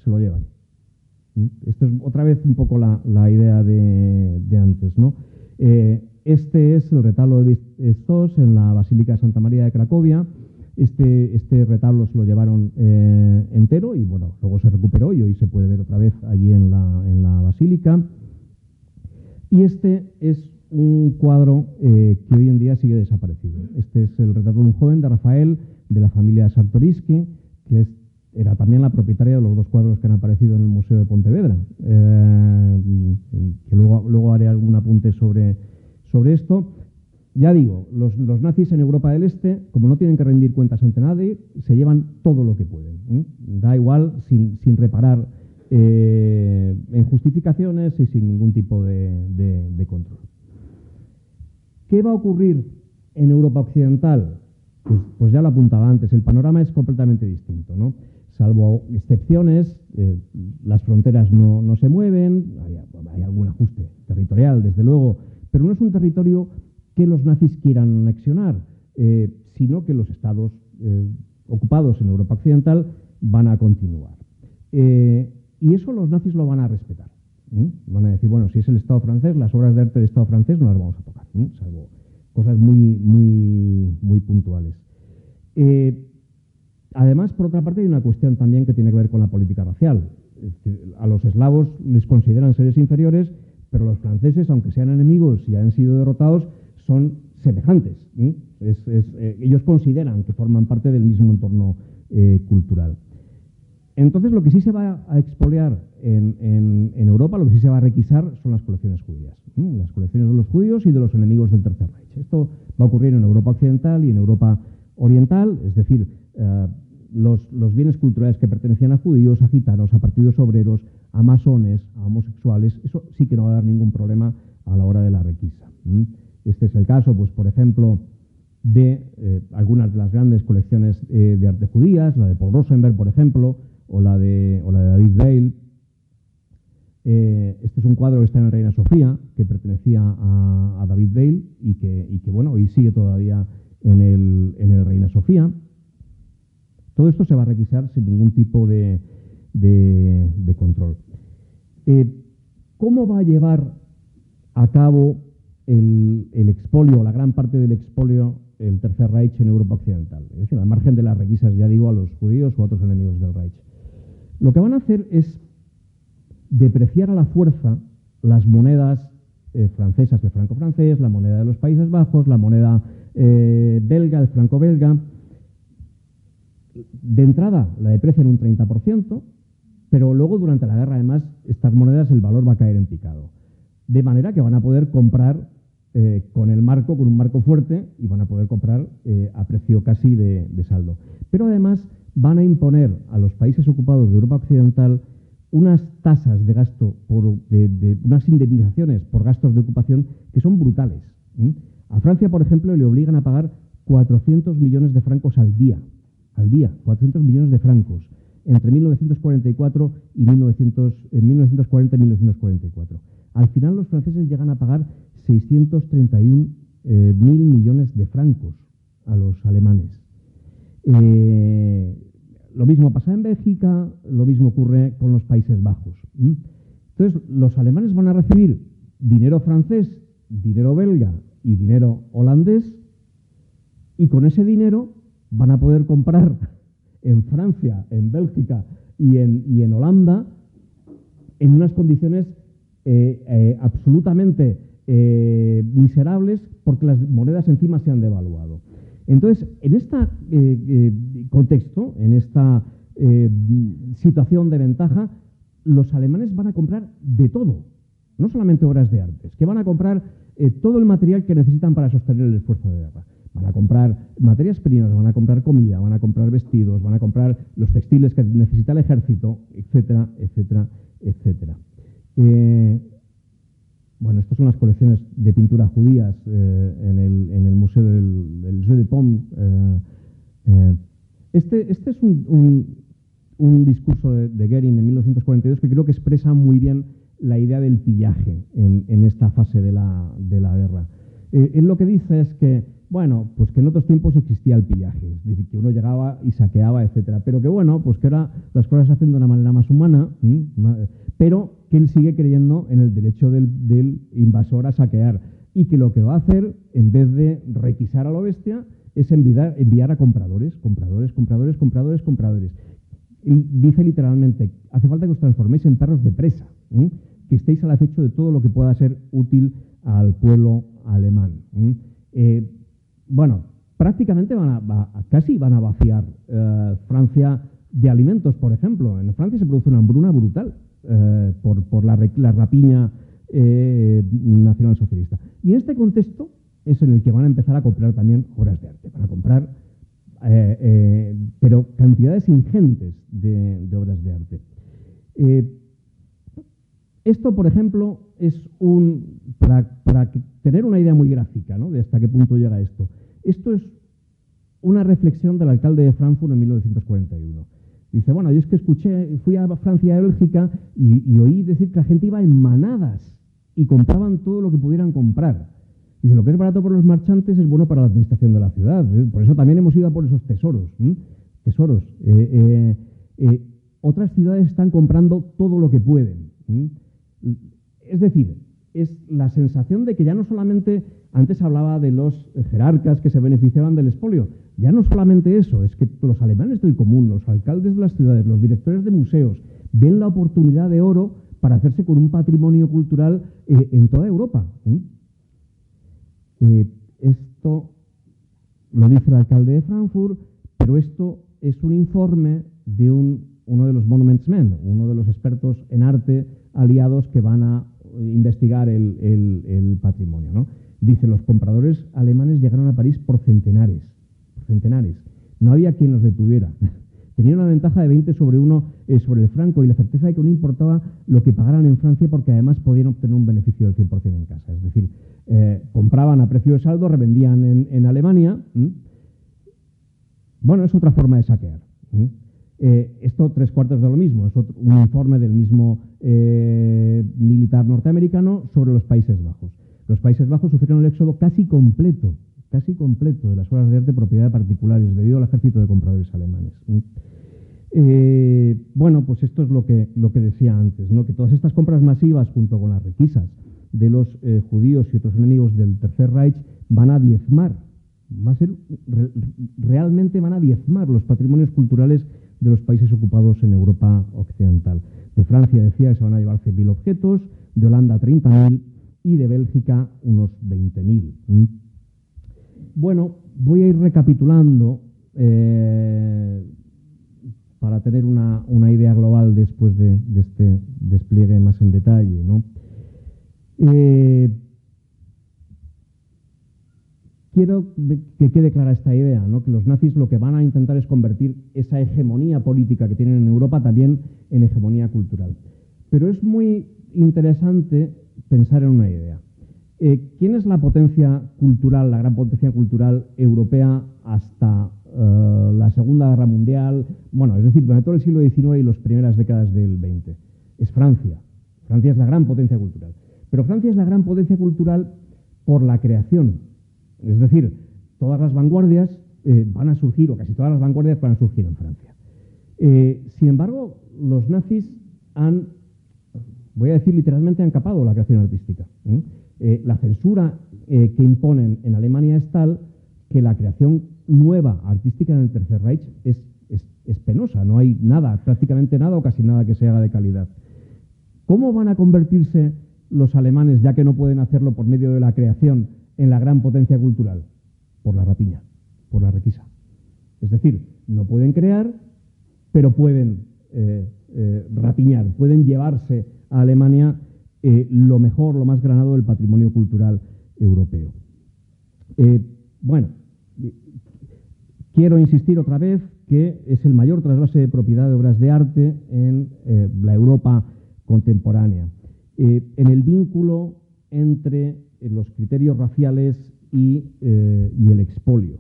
se lo llevan. Esto es otra vez un poco la idea de antes, ¿no? Este es el retablo de Vistos en la Basílica de Santa María de Cracovia. Este retablo se lo llevaron entero y bueno, luego se recuperó y hoy se puede ver otra vez allí en la basílica. Y este es un cuadro que hoy en día sigue desaparecido. Este es el retrato de un joven de Rafael, de la familia Czartoryski, que era también la propietaria de los dos cuadros que han aparecido en el Museo de Pontevedra. Que luego haré algún apunte sobre esto. Ya digo, los nazis en Europa del Este, como no tienen que rendir cuentas ante nadie, se llevan todo lo que pueden. Da igual, sin reparar en justificaciones y sin ningún tipo de control. ¿Qué va a ocurrir en Europa Occidental? Pues ya lo apuntaba antes, el panorama es completamente distinto, ¿no? Salvo excepciones, las fronteras no se mueven, hay algún ajuste territorial, desde luego, pero no es un territorio que los nazis quieran anexionar, sino que los estados ocupados en Europa Occidental van a continuar. Y eso los nazis lo van a respetar. Van a decir, bueno, si es el Estado francés, las obras de arte del Estado francés no las vamos a tocar, salvo cosas muy puntuales. Además, por otra parte, hay una cuestión también que tiene que ver con la política racial. A los eslavos les consideran seres inferiores, pero los franceses, aunque sean enemigos y hayan sido derrotados, son semejantes. Ellos consideran que forman parte del mismo entorno cultural. Entonces, lo que sí se va a expoliar en Europa, lo que sí se va a requisar son las colecciones judías. Las colecciones de los judíos y de los enemigos del Tercer Reich. Esto va a ocurrir en Europa occidental y en Europa oriental, es decir, los bienes culturales que pertenecían a judíos, a gitanos, a partidos obreros, a masones, a homosexuales, eso sí que no va a dar ningún problema a la hora de la requisa. Este es el caso, pues, por ejemplo, de algunas de las grandes colecciones de arte judías, la de Paul Rosenberg, por ejemplo, o la de David Weil. Este es un cuadro que está en el Reina Sofía, que pertenecía a David Weil y que bueno, y sigue todavía en el Reina Sofía. Todo esto se va a requisar sin ningún tipo de control. ¿Cómo va a llevar a cabo el expolio, la gran parte del expolio, el Tercer Reich en Europa occidental? Es decir, al margen de las requisas, ya digo, a los judíos u otros enemigos del Reich. Lo que van a hacer es depreciar a la fuerza las monedas francesas, el franco francés, la moneda de los Países Bajos, la moneda belga, el franco belga. De entrada la deprecian un 30%, pero luego durante la guerra, además, estas monedas, el valor va a caer en picado. De manera que van a poder comprar con un marco fuerte, y van a poder comprar a precio casi de saldo. Pero además van a imponer a los países ocupados de Europa Occidental unas tasas de gasto, unas indemnizaciones por gastos de ocupación que son brutales. A Francia, por ejemplo, le obligan a pagar 400 millones de francos al día, 400 millones de francos, entre 1944 y 1940 y 1944. Al final los franceses llegan a pagar 631 mil millones de francos a los alemanes. Lo mismo pasa en Bélgica, lo mismo ocurre con los Países Bajos. Entonces, los alemanes van a recibir dinero francés, dinero belga y dinero holandés, y con ese dinero van a poder comprar en Francia, en Bélgica y en Holanda en unas condiciones absolutamente miserables, porque las monedas encima se han devaluado. Entonces, en este contexto, en esta situación de ventaja, los alemanes van a comprar de todo, no solamente obras de arte, es que van a comprar todo el material que necesitan para sostener el esfuerzo de guerra. Van a comprar materias primas, van a comprar comida, van a comprar vestidos, van a comprar los textiles que necesita el ejército, etcétera, etcétera, etcétera. Bueno, estas son las colecciones de pintura judías en el Museo del Jeu de Paume. Este es un discurso de Goering en 1942 que creo que expresa muy bien la idea del pillaje en esta fase de la guerra. Él lo que dice es que, bueno, pues que en otros tiempos existía el pillaje, es decir, que uno llegaba y saqueaba, etcétera, pero que bueno, pues que ahora las cosas se hacen de una manera más humana, pero que él sigue creyendo en el derecho del invasor a saquear, y que lo que va a hacer, en vez de requisar a lo bestia, es enviar a compradores. Él dice literalmente: hace falta que os transforméis en perros de presa, que estéis al acecho de todo lo que pueda ser útil al pueblo alemán. Bueno, prácticamente casi van a vaciar Francia de alimentos, por ejemplo. En Francia se produce una hambruna brutal por la rapiña nacionalsocialista. Y en este contexto es en el que van a empezar a comprar también obras de arte. Van a comprar, pero cantidades ingentes de obras de arte. Esto, por ejemplo, es para tener una idea muy gráfica, ¿no?, de hasta qué punto llega esto. Esto es una reflexión del alcalde de Frankfurt en 1941. Dice: bueno, yo es que fui a Francia y a Bélgica y oí decir que la gente iba en manadas y compraban todo lo que pudieran comprar. Dice: lo que es barato por los marchantes es bueno para la administración de la ciudad. Por eso también hemos ido a por esos tesoros. Otras ciudades están comprando todo lo que pueden. Es decir, es la sensación de que ya no solamente, antes hablaba de los jerarcas que se beneficiaban del expolio, ya no solamente eso, es que los alemanes del común, los alcaldes de las ciudades, los directores de museos, ven la oportunidad de oro para hacerse con un patrimonio cultural en toda Europa. esto lo dice el alcalde de Frankfurt, pero esto es un informe de uno de los Monuments Men, uno de los expertos en arte aliados que van a investigar el patrimonio, ¿no? Dice, los compradores alemanes llegaron a París por centenares. No había quien los detuviera. Tenían una ventaja de 20 sobre 1 sobre el franco y la certeza de que no importaba lo que pagaran en Francia porque además podían obtener un beneficio del 100% en casa. Es decir, compraban a precio de saldo, revendían en Alemania. Bueno, es otra forma de saquear. Esto 3/4 de lo mismo. Es un informe del mismo militar norteamericano sobre los Países Bajos. Los Países Bajos sufrieron el éxodo casi completo de las obras de arte propiedad de particulares debido al ejército de compradores alemanes. Bueno, pues esto es lo que decía antes, ¿no? Que todas estas compras masivas junto con las requisas de los judíos y otros enemigos del Tercer Reich van a diezmar, realmente van a diezmar los patrimonios culturales de los países ocupados en Europa occidental. De Francia decía que se van a llevar 100.000 objetos, de Holanda 30.000 y de Bélgica unos 20.000. Bueno, voy a ir recapitulando para tener una idea global después de este despliegue más en detalle, ¿no? Quiero que quede clara esta idea, ¿no? Que los nazis lo que van a intentar es convertir esa hegemonía política que tienen en Europa también en hegemonía cultural. Pero es muy interesante pensar en una idea. ¿Quién es la potencia cultural, la gran potencia cultural europea hasta la Segunda Guerra Mundial? Bueno, es decir, durante todo el siglo XIX y las primeras décadas del XX. Es Francia. Francia es la gran potencia cultural. Pero Francia es la gran potencia cultural por la creación. Es decir, todas las vanguardias van a surgir, o casi todas las vanguardias van a surgir en Francia. Sin embargo, los nazis han, voy a decir literalmente, han capado la creación artística. La censura que imponen en Alemania es tal que la creación nueva artística en el Tercer Reich es penosa. No hay nada, prácticamente nada o casi nada que se haga de calidad. ¿Cómo van a convertirse los alemanes, ya que no pueden hacerlo por medio de la creación, en la gran potencia cultural? Por la rapiña, por la requisa. Es decir, no pueden crear, pero pueden rapiñar, pueden llevarse a Alemania lo mejor, lo más granado del patrimonio cultural europeo. Bueno, quiero insistir otra vez que es el mayor trasvase de propiedad de obras de arte en la Europa contemporánea. En el vínculo entre los criterios raciales y el expolio.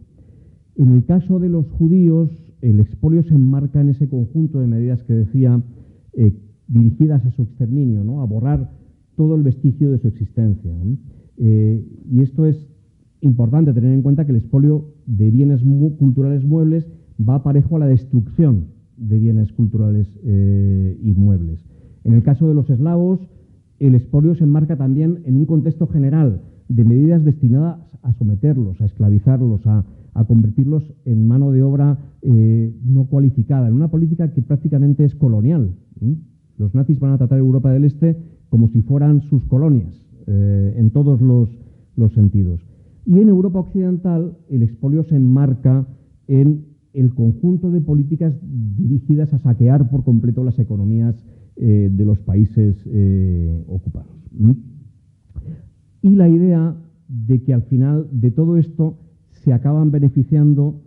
En el caso de los judíos, el expolio se enmarca en ese conjunto de medidas que decía dirigidas a su exterminio, ¿no? A borrar todo el vestigio de su existencia, ¿no? Y esto es importante tener en cuenta que el expolio de bienes culturales muebles va parejo a la destrucción de bienes culturales inmuebles. En el caso de los eslavos, el expolio se enmarca también en un contexto general de medidas destinadas a someterlos, a esclavizarlos, a convertirlos en mano de obra no cualificada, en una política que prácticamente es colonial. Los nazis van a tratar a Europa del Este como si fueran sus colonias, en todos los sentidos. Y en Europa occidental el expolio se enmarca en el conjunto de políticas dirigidas a saquear por completo las economías de los países ocupados. Y la idea de que al final de todo esto se acaban beneficiando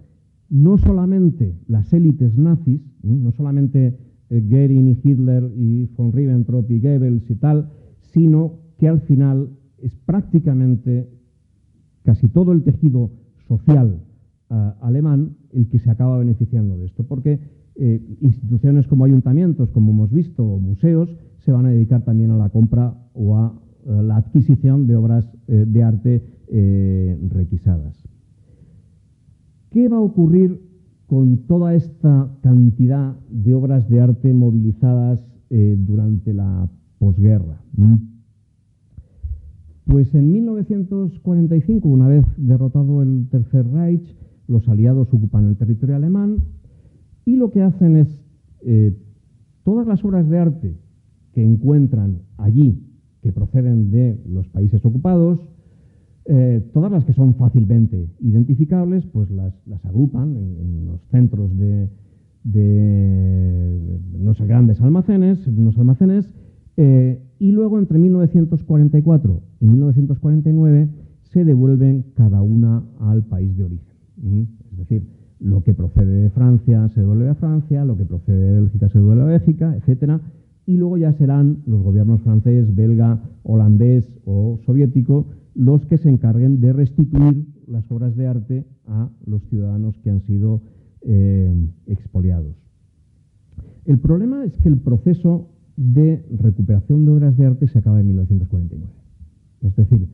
no solamente las élites nazis, no solamente Goering y Hitler y von Ribbentrop y Goebbels y tal, sino que al final es prácticamente casi todo el tejido social alemán el que se acaba beneficiando de esto, porque instituciones como ayuntamientos, como hemos visto, o museos, se van a dedicar también a la compra o a la adquisición de obras de arte requisadas. ¿Qué va a ocurrir con toda esta cantidad de obras de arte movilizadas durante la posguerra? Pues en 1945, una vez derrotado el Tercer Reich, los aliados ocupan el territorio alemán y lo que hacen es todas las obras de arte que encuentran allí, que proceden de los países ocupados, Todas las que son fácilmente identificables, pues las agrupan en los centros de unos grandes almacenes, y luego entre 1944 y 1949 se devuelven cada una al país de origen. Es decir, lo que procede de Francia se devuelve a Francia, lo que procede de Bélgica se devuelve a Bélgica, etcétera, y luego ya serán los gobiernos francés, belga, holandés o soviético los que se encarguen de restituir las obras de arte a los ciudadanos que han sido expoliados. El problema es que el proceso de recuperación de obras de arte se acaba en 1949. Es decir,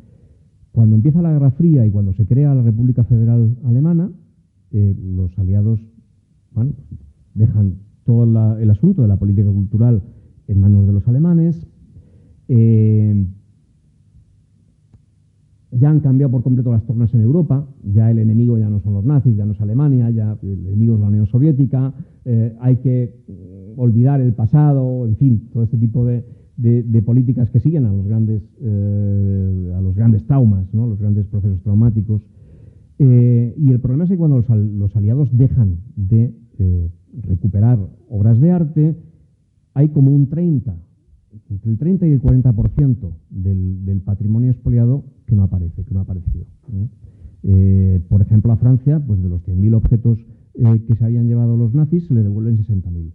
cuando empieza la Guerra Fría y cuando se crea la República Federal Alemana, los aliados dejan todo el asunto de la política cultural en manos de los alemanes. Ya han cambiado por completo las tornas en Europa, ya el enemigo ya no son los nazis, ya no es Alemania, ya el enemigo es la Unión Soviética, hay que olvidar el pasado, en fin, todo este tipo de políticas que siguen a los grandes traumas, ¿no? Los grandes procesos traumáticos. Y el problema es que cuando los aliados dejan de recuperar obras de arte, hay como entre el 30 y el 40% del patrimonio expoliado que no aparece, que no ha aparecido. Por ejemplo, a Francia, pues de los 100.000 objetos que se habían llevado los nazis, se le devuelven 60.000.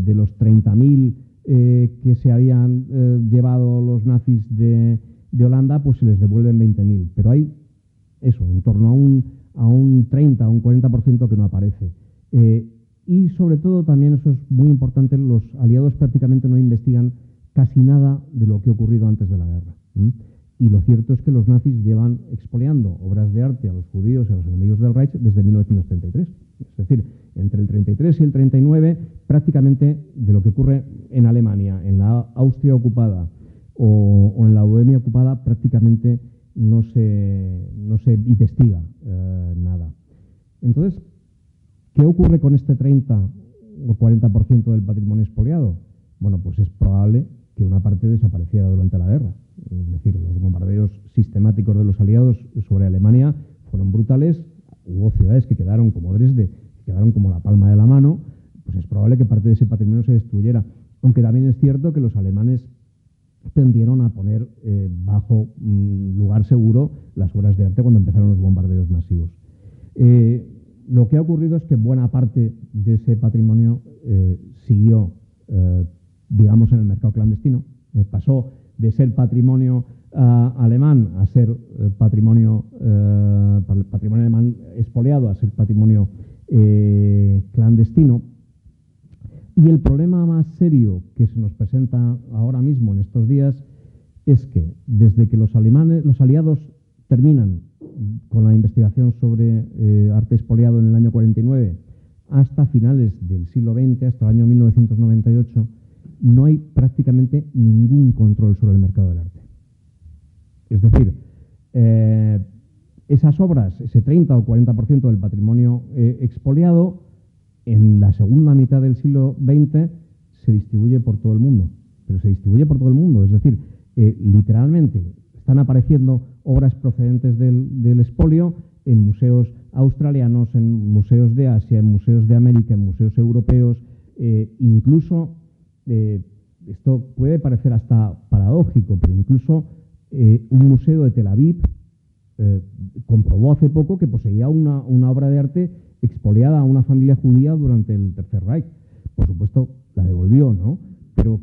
De los 30.000 que se habían llevado los nazis de Holanda, pues se les devuelven 20.000. Pero hay eso, en torno a un 30, a un 40% que no aparece. Y sobre todo también, eso es muy importante, los aliados prácticamente no investigan casi nada de lo que ha ocurrido antes de la guerra. Y lo cierto es que los nazis llevan expoliando obras de arte a los judíos y a los enemigos del Reich desde 1933. Es decir, entre el 33 y el 39, prácticamente de lo que ocurre en Alemania, en la Austria ocupada o en la Bohemia ocupada, prácticamente no se investiga nada. Entonces, ¿qué ocurre con este 30 o 40% del patrimonio expoliado? Bueno, pues es probable que una parte desapareciera durante la guerra. Es decir, los bombardeos sistemáticos de los aliados sobre Alemania fueron brutales. Hubo ciudades que quedaron como Dresde, que quedaron como la palma de la mano. Pues es probable que parte de ese patrimonio se destruyera. Aunque también es cierto que los alemanes tendieron a poner bajo lugar seguro las obras de arte cuando empezaron los bombardeos masivos. Lo que ha ocurrido es que buena parte de ese patrimonio siguió, digamos, en el mercado clandestino. Pasó de ser patrimonio alemán a ser patrimonio alemán expoliado a ser patrimonio clandestino. Y el problema más serio que se nos presenta ahora mismo en estos días es que desde que los aliados terminan con la investigación sobre arte expoliado en el año 49 hasta finales del siglo XX, hasta el año 1998, no hay prácticamente ningún control sobre el mercado del arte. Es decir, esas obras, ese 30 o 40% del patrimonio expoliado, en la segunda mitad del siglo XX se distribuye por todo el mundo. Pero se distribuye por todo el mundo. Es decir, literalmente están apareciendo obras procedentes del expolio en museos australianos, en museos de Asia, en museos de América, en museos europeos, incluso, esto puede parecer hasta paradójico, pero incluso un museo de Tel Aviv comprobó hace poco que poseía una obra de arte expoliada a una familia judía durante el Tercer Reich. Por supuesto, la devolvió, ¿no? Pero,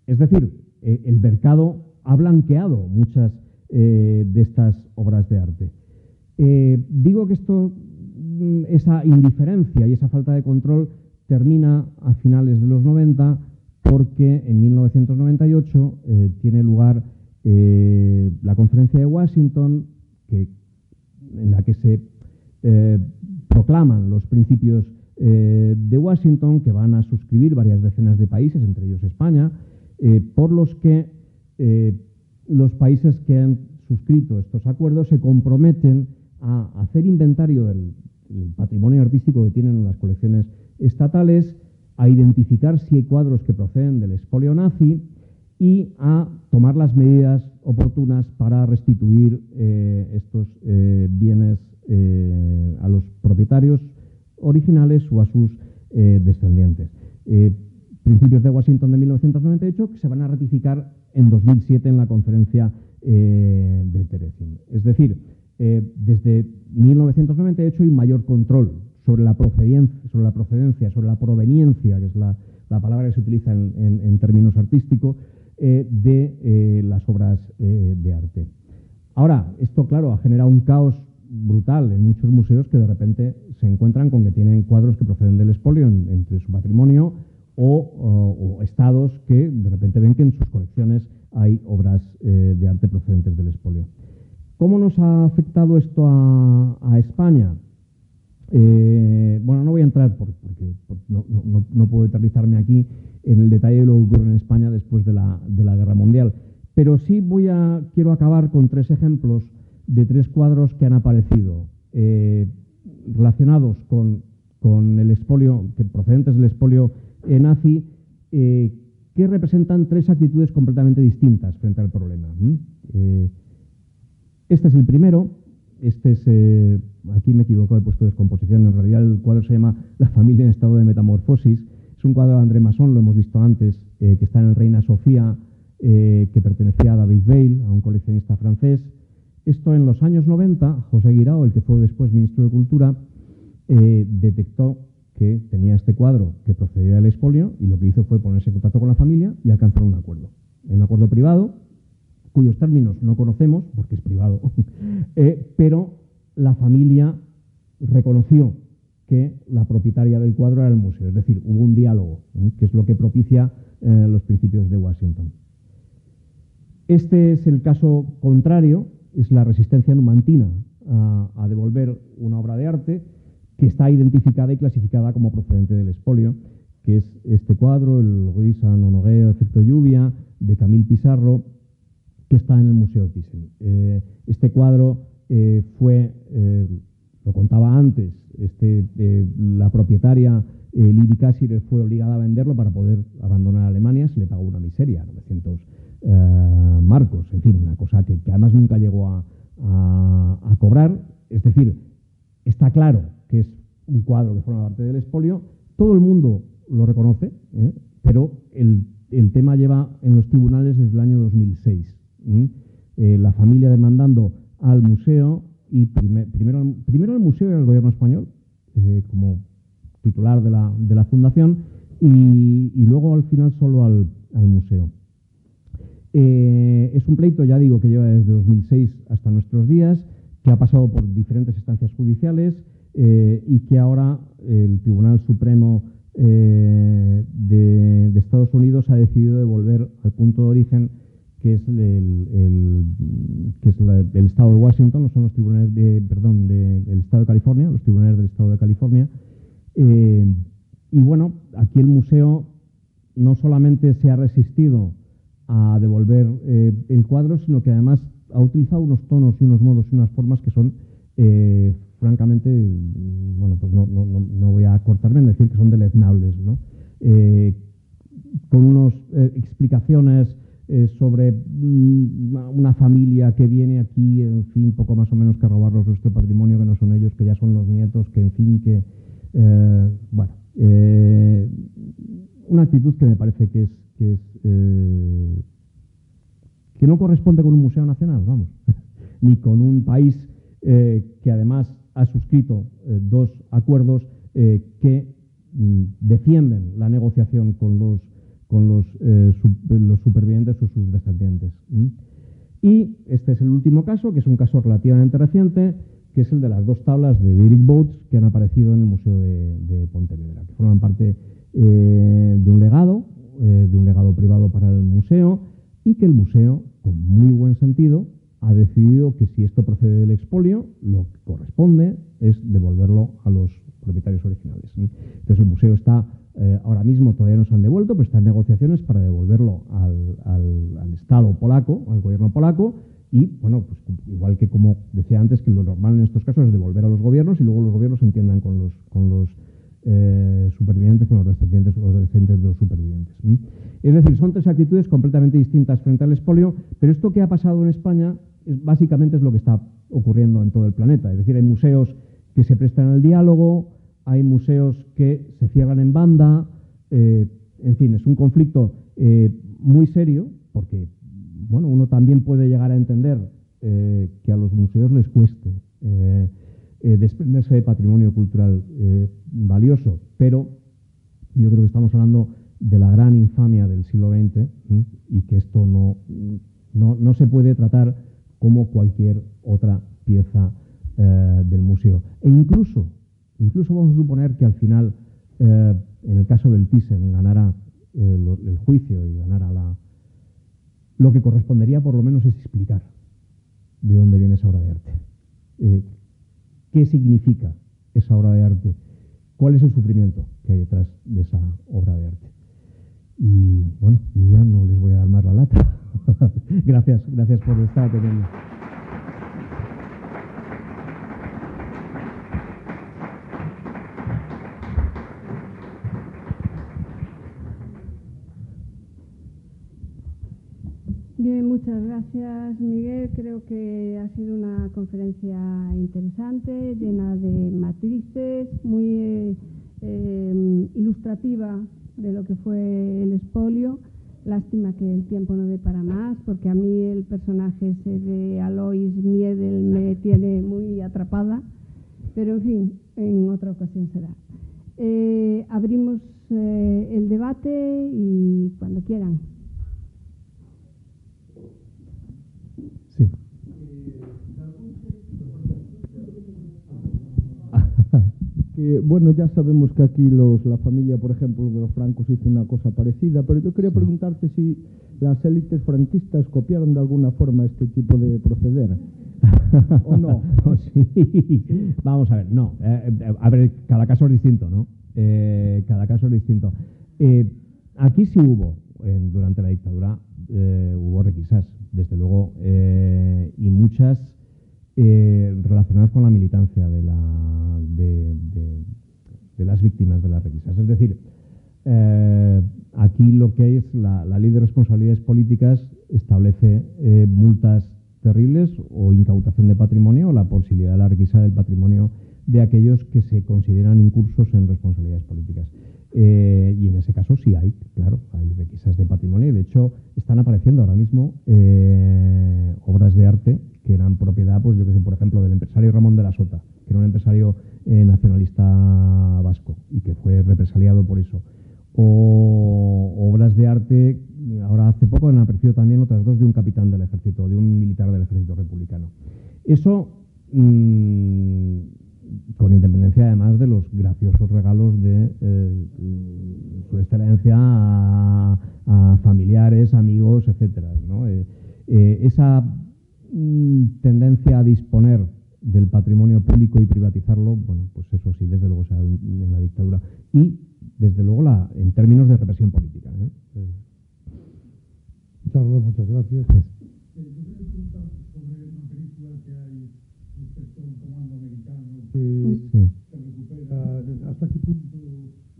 es decir, el mercado ha blanqueado muchas de estas obras de arte. Digo que esa indiferencia y esa falta de control termina a finales de los 90 porque en 1998 tiene lugar la conferencia de Washington, en la que se proclaman los principios de Washington, que van a suscribir varias decenas de países, entre ellos España, por los que los países que han suscrito estos acuerdos se comprometen a hacer inventario del patrimonio artístico que tienen en las colecciones estatales, a identificar si hay cuadros que proceden del expolio nazi y a tomar las medidas oportunas para restituir estos bienes a los propietarios originales o a sus descendientes. Principios de Washington de 1998 que se van a ratificar en 2007 en la conferencia de Terezín. Es decir, desde 1998 hay un mayor control sobre la procedencia, sobre la proveniencia, que es la palabra que se utiliza en términos artísticos, de las obras de arte. Ahora, esto, claro, ha generado un caos brutal en muchos museos que de repente se encuentran con que tienen cuadros que proceden del expolio entre su patrimonio o estados que de repente ven que en sus colecciones hay obras de arte procedentes del expolio. ¿Cómo nos ha afectado esto a España? Bueno, no voy a entrar porque no puedo eternizarme aquí en el detalle de lo que ocurre en España después de la Guerra Mundial, pero sí quiero acabar con tres ejemplos de tres cuadros que han aparecido relacionados con el expolio, procedentes del expolio nazi, que representan tres actitudes completamente distintas frente al problema. Este es el primero. Este es, aquí me equivoco, he puesto descomposición. En realidad el cuadro se llama La familia en estado de metamorfosis. Es un cuadro de André Masson, lo hemos visto antes, que está en el Reina Sofía, que pertenecía a David Weil, a un coleccionista francés. Esto en los años 90, José Guirao, el que fue después ministro de Cultura, detectó que tenía este cuadro que procedía del expolio y lo que hizo fue ponerse en contacto con la familia y alcanzar un acuerdo. Un acuerdo privado, cuyos términos no conocemos, porque es privado, pero la familia reconoció que la propietaria del cuadro era el museo. Es decir, hubo un diálogo, que es lo que propicia los principios de Washington. Este es el caso contrario, es la resistencia numantina a devolver una obra de arte que está identificada y clasificada como procedente del expolio, que es este cuadro, el Ruiz a Nonogueo, Efecto Lluvia, de Camille Pissarro, que está en el Museo Thyssen. Este cuadro lo contaba antes, la propietaria Lili Kassir fue obligada a venderlo para poder abandonar Alemania, se le pagó una miseria, 900 marcos, en fin, una cosa que además nunca llegó a cobrar. Es decir, está claro que es un cuadro que forma parte del expolio, todo el mundo lo reconoce, pero el tema lleva en los tribunales desde el año 2006. La familia demandando al museo y primero al museo y al gobierno español como titular de la fundación y luego al final solo al museo. Es un pleito, ya digo, que lleva desde 2006 hasta nuestros días, que ha pasado por diferentes instancias judiciales y que ahora el Tribunal Supremo de Estados Unidos ha decidido devolver al punto de origen, que es el estado de Washington, no son los tribunales del estado de California, los tribunales del estado de California. Y bueno, aquí el museo no solamente se ha resistido a devolver el cuadro, sino que además ha utilizado unos tonos y unos modos y unas formas que son, francamente, bueno, pues no voy a cortarme en decir que son deleznables, ¿no? Con unas explicaciones sobre una familia que viene aquí, en fin, poco más o menos que a robarnos nuestro patrimonio, que no son ellos, que ya son los nietos, que en fin, que, bueno, una actitud que me parece que no corresponde con un museo nacional, vamos, ni con un país que además ha suscrito dos acuerdos que defienden la negociación con los supervivientes o sus descendientes. Y este es el último caso, que es un caso relativamente reciente, que es el de las dos tablas de Dietrich Boats que han aparecido en el Museo de Pontevedra, que forman parte de un legado privado para el museo, y que el museo, con muy buen sentido, ha decidido que si esto procede del expolio, lo que corresponde es devolverlo a los propietarios originales. Entonces el museo está, ahora mismo todavía no se han devuelto, pero está en negociaciones para devolverlo al Estado polaco, al gobierno polaco, y bueno, pues igual que como decía antes, que lo normal en estos casos es devolver a los gobiernos y luego los gobiernos entiendan con los supervivientes, con los descendientes de los supervivientes. Es decir, son tres actitudes completamente distintas frente al expolio, pero esto que ha pasado en España básicamente es lo que está ocurriendo en todo el planeta. Es decir, hay museos que se prestan al diálogo, hay museos que se cierran en banda, en fin, es un conflicto muy serio, porque bueno, uno también puede llegar a entender que a los museos les cueste desprenderse de patrimonio cultural valioso, pero yo creo que estamos hablando de la gran infamia del siglo XX y que esto no se puede tratar como cualquier otra pieza del museo. E incluso vamos a suponer que al final, en el caso del Thyssen, ganara el juicio y ganara lo que correspondería por lo menos es explicar de dónde viene esa obra de arte. ¿Qué significa esa obra de arte? ¿Cuál es el sufrimiento que hay detrás de esa obra de arte? Y bueno, yo ya no les voy a dar más la lata. Gracias por estar atendiendo. Bien, muchas gracias, Miguel. Creo que ha sido una conferencia interesante, llena de matices, muy ilustrativa de lo que fue el expolio. Lástima que el tiempo no dé para más, porque a mí el personaje ese de Alois Miedel me tiene muy atrapada, pero en fin, en otra ocasión será. Abrimos el debate y cuando quieran. Sí. Bueno, ya sabemos que aquí la familia, por ejemplo, de los francos hizo una cosa parecida, pero yo quería preguntarte si las élites franquistas copiaron de alguna forma este tipo de proceder. ¿O no? Sí. Vamos a ver, no. A ver, cada caso es distinto, ¿no? Cada caso es distinto. Aquí sí hubo, durante la dictadura, hubo requisas, desde luego, y muchas relacionadas con la militancia de las víctimas de las requisas. Es decir, aquí lo que hay es la Ley de Responsabilidades Políticas establece multas terribles o incautación de patrimonio o la posibilidad de la requisa del patrimonio de aquellos que se consideran incursos en responsabilidades políticas. Y en ese caso sí hay, claro, hay requisas de patrimonio y de hecho están apareciendo ahora mismo obras de arte que eran propiedad, pues yo que sé, por ejemplo, del empresario Ramón de la Sota, que era un empresario nacionalista vasco y que fue represaliado por eso. O obras de arte, ahora hace poco han aparecido también otras dos de un capitán del ejército, de un militar del ejército republicano. Eso con independencia además de los graciosos regalos de su excelencia a familiares, amigos, etcétera, ¿no? Esa tendencia a disponer del patrimonio público y privatizarlo, bueno, pues eso sí, desde luego se ha dado en la dictadura. Y, desde luego, en términos de represión política. Charles, muchas gracias. Sí. Se recupera, ¿hasta qué punto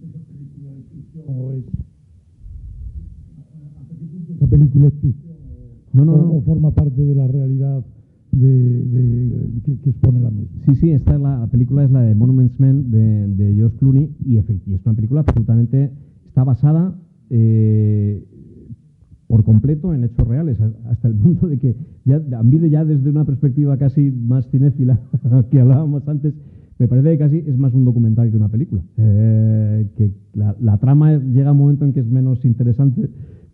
esa película es ficción o es? ¿Hasta qué punto esa película es ficción o forma parte de la realidad que expone la misma? Sí, la película es la de Monuments Men de George Clooney y es una película absolutamente, está basada por completo en hechos reales, hasta el punto de que Ambide ya desde una perspectiva casi más cinéfila que hablábamos antes, me parece que casi es más un documental que una película. Que la trama llega a un momento en que es menos interesante,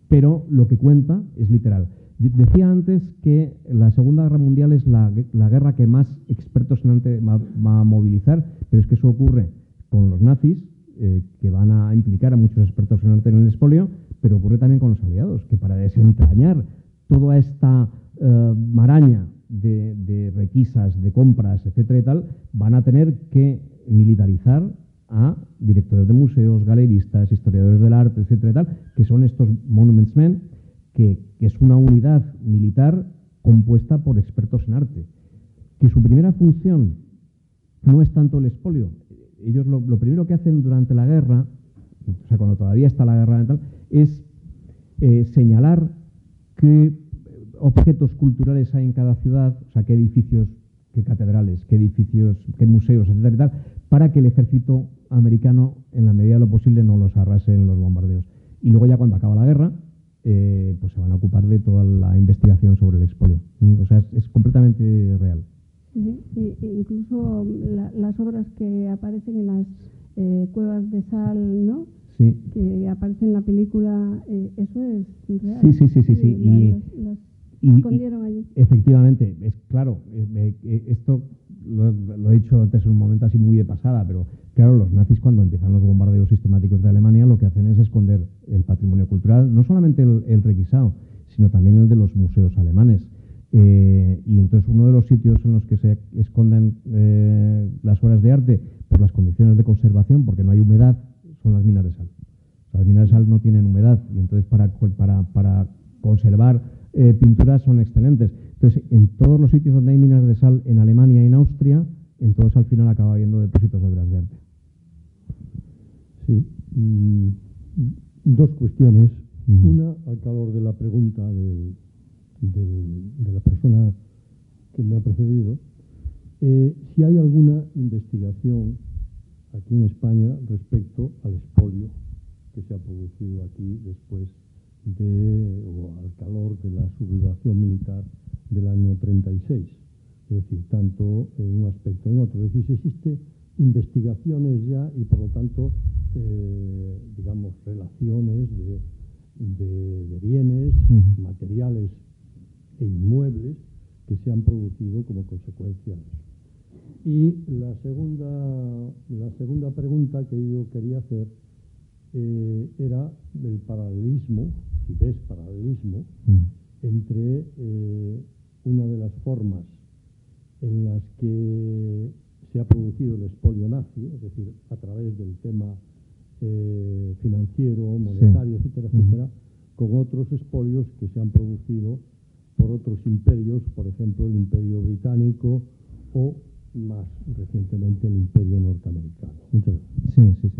pero lo que cuenta es literal. Yo decía antes que la Segunda Guerra Mundial es la guerra que más expertos en arte va a movilizar, pero es que eso ocurre con los nazis, que van a implicar a muchos expertos en arte en el expolio, pero ocurre también con los aliados, que para desentrañar toda esta maraña de requisas, de compras, etcétera y tal, van a tener que militarizar a directores de museos, galeristas, historiadores del arte, etcétera y tal, que son estos Monuments Men, que es una unidad militar compuesta por expertos en arte, que su primera función no es tanto el expolio. Ellos lo primero que hacen durante la guerra, o sea, cuando todavía está la guerra y tal, es señalar qué objetos culturales hay en cada ciudad, o sea, qué edificios, qué catedrales, qué edificios, qué museos, etcétera, y tal, para que el ejército americano, en la medida de lo posible, no los arrase en los bombardeos. Y luego ya cuando acaba la guerra, pues se van a ocupar de toda la investigación sobre el expolio. O sea, es completamente real. Sí, incluso las obras que aparecen en las cuevas de sal, ¿no? Sí. Que aparecen en la película, eso es real. Sí. Las escondieron allí. Efectivamente, es claro, esto lo he dicho antes en un momento así muy de pasada, pero claro, los nazis cuando empiezan los bombardeos sistemáticos de Alemania lo que hacen es esconder el patrimonio cultural, no solamente el requisado, sino también el de los museos alemanes. Y entonces uno de los sitios en los que se esconden las obras de arte por las condiciones de conservación, porque no hay humedad, son las minas de sal. Las minas de sal no tienen humedad y entonces para conservar pinturas son excelentes. Entonces, en todos los sitios donde hay minas de sal en Alemania y en Austria, en todos al final acaba habiendo depósitos de obras de arte. Sí. Dos cuestiones. Una, al calor de la pregunta de la persona que me ha precedido, si hay alguna investigación aquí en España respecto al expolio que se ha producido aquí después o al calor de la sublevación militar del año 36, es decir, tanto en un aspecto como en otro. Es decir, si existe investigaciones ya y por lo tanto, digamos, relaciones de bienes, materiales e inmuebles que se han producido como consecuencia de eso. Y la segunda pregunta que yo quería hacer era el paralelismo, si ves paralelismo, entre una de las formas en las que se ha producido el expolio nazi, es decir, a través del tema financiero, monetario, etcétera, etcétera, con otros expolios que se han producido por otros imperios, por ejemplo, el Imperio Británico o más recientemente el Imperio Norteamericano. Muchas gracias.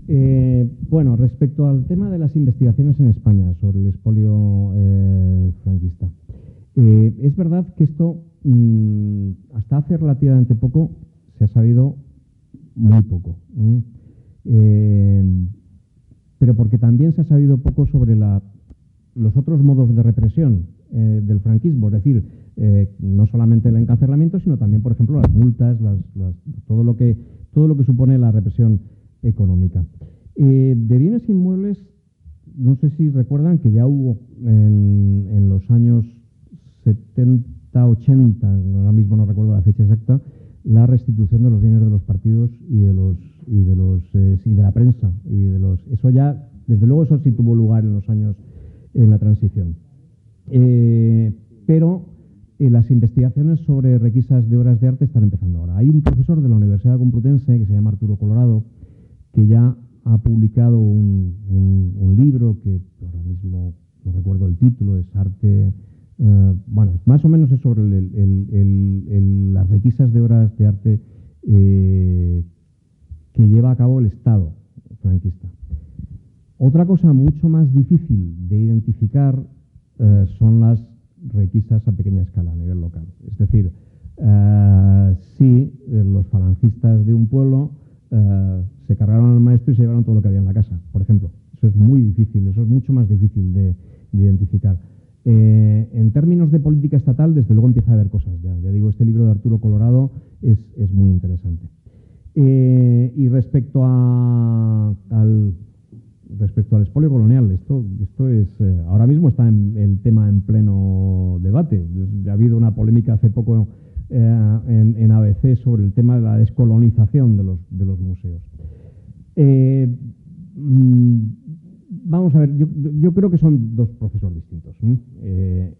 Sí. Bueno, respecto al tema de las investigaciones en España sobre el expolio franquista, es verdad que esto hasta hace relativamente poco se ha sabido muy poco, pero porque también se ha sabido poco sobre los otros modos de represión del franquismo, es decir, no solamente el encarcelamiento, sino también, por ejemplo, las multas, todo lo que supone la represión económica. De bienes inmuebles, no sé si recuerdan que ya hubo en los años 70, 80, ahora mismo no recuerdo la fecha exacta, la restitución de los bienes de los partidos y de la prensa eso ya, desde luego, eso sí tuvo lugar en la transición. Pero las investigaciones sobre requisas de obras de arte están empezando ahora. Hay un profesor de la Universidad Complutense que se llama Arturo Colorado, que ya ha publicado un libro que ahora mismo no recuerdo el título, es arte, más o menos es sobre las requisas de obras de arte que lleva a cabo el Estado franquista. Otra cosa mucho más difícil de identificar son las requisas a pequeña escala, a nivel local. Es decir, si los falangistas de un pueblo se cargaron al maestro y se llevaron todo lo que había en la casa, por ejemplo. Eso es muy difícil, eso es mucho más difícil de identificar. En términos de política estatal, desde luego empieza a haber cosas ya. Ya digo, este libro de Arturo Colorado es muy interesante. Y respecto al expolio colonial, esto es ahora mismo está el tema en pleno debate. Ha habido una polémica hace poco en ABC sobre el tema de la descolonización de los museos. Vamos a ver, yo creo que son dos procesos distintos.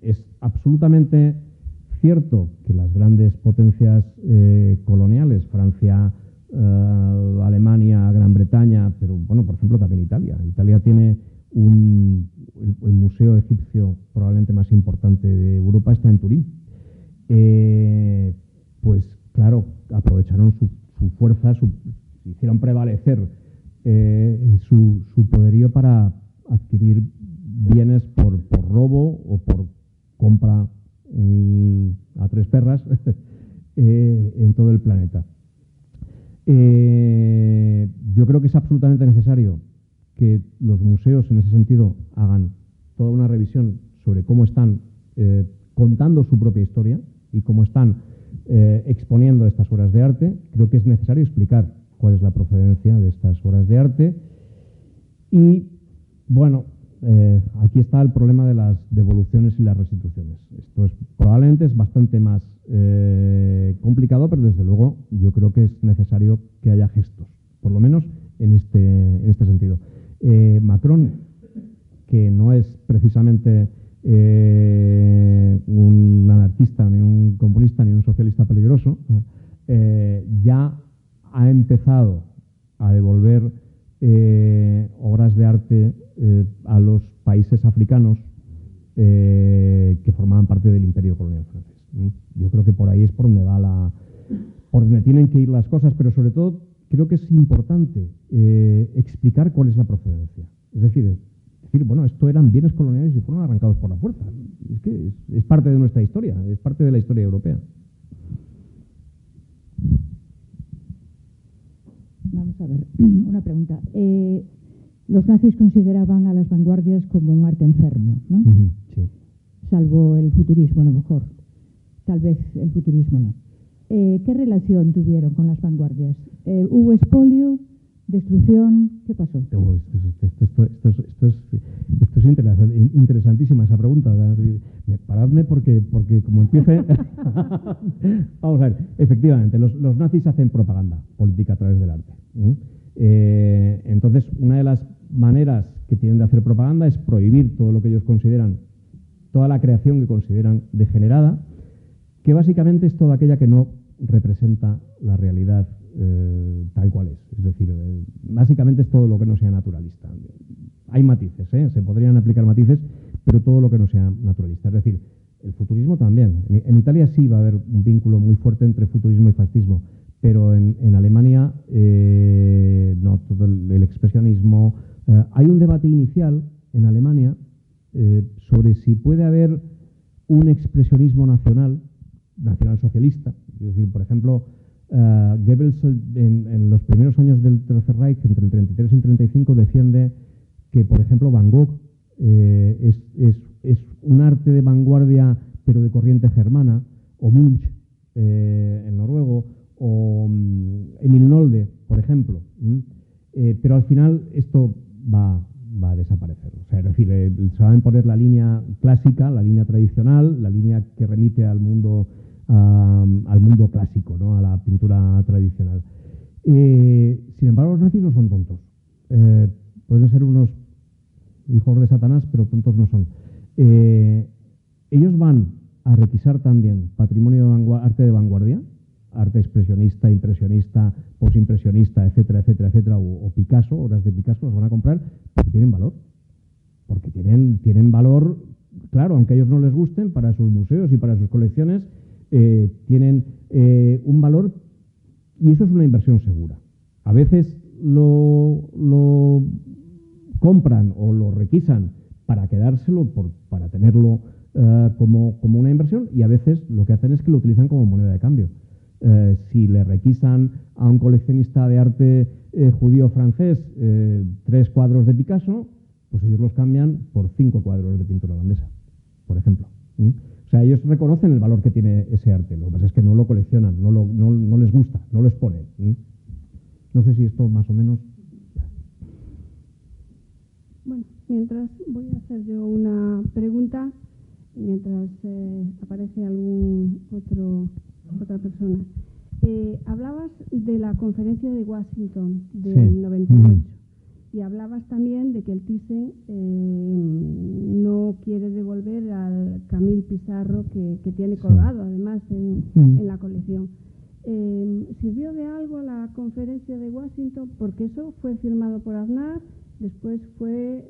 Es absolutamente cierto que las grandes potencias coloniales, Francia, Alemania, Gran Bretaña, pero bueno, por ejemplo también Italia. Italia tiene el museo egipcio probablemente más importante de Europa, está en Turín. Pues claro, aprovecharon su fuerza, hicieron prevalecer su poderío para adquirir bienes por robo o por compra a tres perras en todo el planeta. Yo creo que es absolutamente necesario que los museos en ese sentido hagan toda una revisión sobre cómo están contando su propia historia y cómo están exponiendo estas obras de arte. Creo que es necesario explicar cuál es la procedencia de estas obras de arte. Y, bueno, aquí está el problema de las devoluciones y las restituciones. Esto probablemente es bastante más complicado, pero desde luego yo creo que es necesario que haya gestos, por lo menos en este sentido. Macron, que no es precisamente un anarquista, ni un comunista, ni un socialista peligroso, ya ha empezado a devolver obras de arte a los países africanos que formaban parte del imperio colonial francés. Yo creo que por ahí es por donde tienen que ir las cosas, pero sobre todo creo que es importante explicar cuál es la procedencia. Es decir, bueno, esto eran bienes coloniales y fueron arrancados por la fuerza. Es que es parte de nuestra historia, es parte de la historia europea. Vamos a ver, una pregunta. Los nazis consideraban a las vanguardias como un arte enfermo, ¿no? Sí. Salvo el futurismo, a lo mejor. Tal vez el futurismo no. ¿Qué relación tuvieron con las vanguardias? ¿Hubo expolio, destrucción? ¿Qué pasó? Esto es interesantísima esa pregunta. Paradme porque como empiece... Vamos a ver, efectivamente, los nazis hacen propaganda política a través del arte. Entonces, una de las maneras que tienen de hacer propaganda es prohibir todo lo que ellos consideran, toda la creación que consideran degenerada, que básicamente es toda aquella que no representa la realidad tal cual es. Es decir, básicamente es todo lo que no sea naturalista. Hay matices, se podrían aplicar matices, pero todo lo que no sea naturalista. Es decir, el futurismo también. En Italia sí va a haber un vínculo muy fuerte entre futurismo y fascismo, pero en Alemania no, todo el expresionismo. Hay un debate inicial en Alemania sobre si puede haber un expresionismo nacionalsocialista. Es decir, por ejemplo, Goebbels en los primeros años del Tercer Reich, entre el 33 y el 35, defiende que, por ejemplo, Van Gogh es un arte de vanguardia, pero de corriente germana, o Munch, en noruego, o Emil Nolde, por ejemplo. Pero al final esto va a desaparecer. O sea, es decir, se va a imponer la línea clásica, la línea tradicional, la línea que remite al mundo clásico, ¿no? A la pintura tradicional. Sin embargo, los nazis no son tontos. Pueden ser unos hijos de Satanás, pero tontos no son. Ellos van a requisar también patrimonio de arte de vanguardia, arte expresionista, impresionista, posimpresionista, etcétera, etcétera, etcétera, o Picasso, obras de Picasso, las van a comprar porque tienen valor. Porque tienen valor, claro, aunque a ellos no les gusten, para sus museos y para sus colecciones, tienen un valor, y eso es una inversión segura. A veces lo compran o lo requisan para quedárselo, para tenerlo como una inversión, y a veces lo que hacen es que lo utilizan como moneda de cambio. Si le requisan a un coleccionista de arte judío francés 3 cuadros de Picasso, pues ellos los cambian por 5 cuadros de pintura holandesa, por ejemplo. O sea, ellos reconocen el valor que tiene ese arte. Lo que pasa es que no lo coleccionan, no les gusta, no lo exponen. No sé si esto más o menos... Bueno, mientras voy a hacer yo una pregunta, mientras aparece otra persona. Hablabas de la conferencia de Washington del 98 y hablabas también de que el Thyssen no quiere devolver al Camille Pissarro que tiene colgado además en la colección. ¿Sirvió de algo la conferencia de Washington? Porque eso fue firmado por Aznar, después fue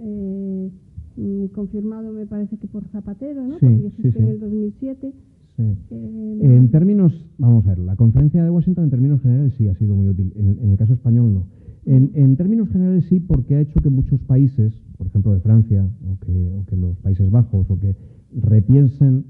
confirmado, me parece que por Zapatero, ¿no? Porque en el 2007. Sí. En términos, vamos a ver, la conferencia de Washington en términos generales sí ha sido muy útil. En el caso español no. En términos generales sí, porque ha hecho que muchos países, por ejemplo de Francia, o que los Países Bajos, o que repiensen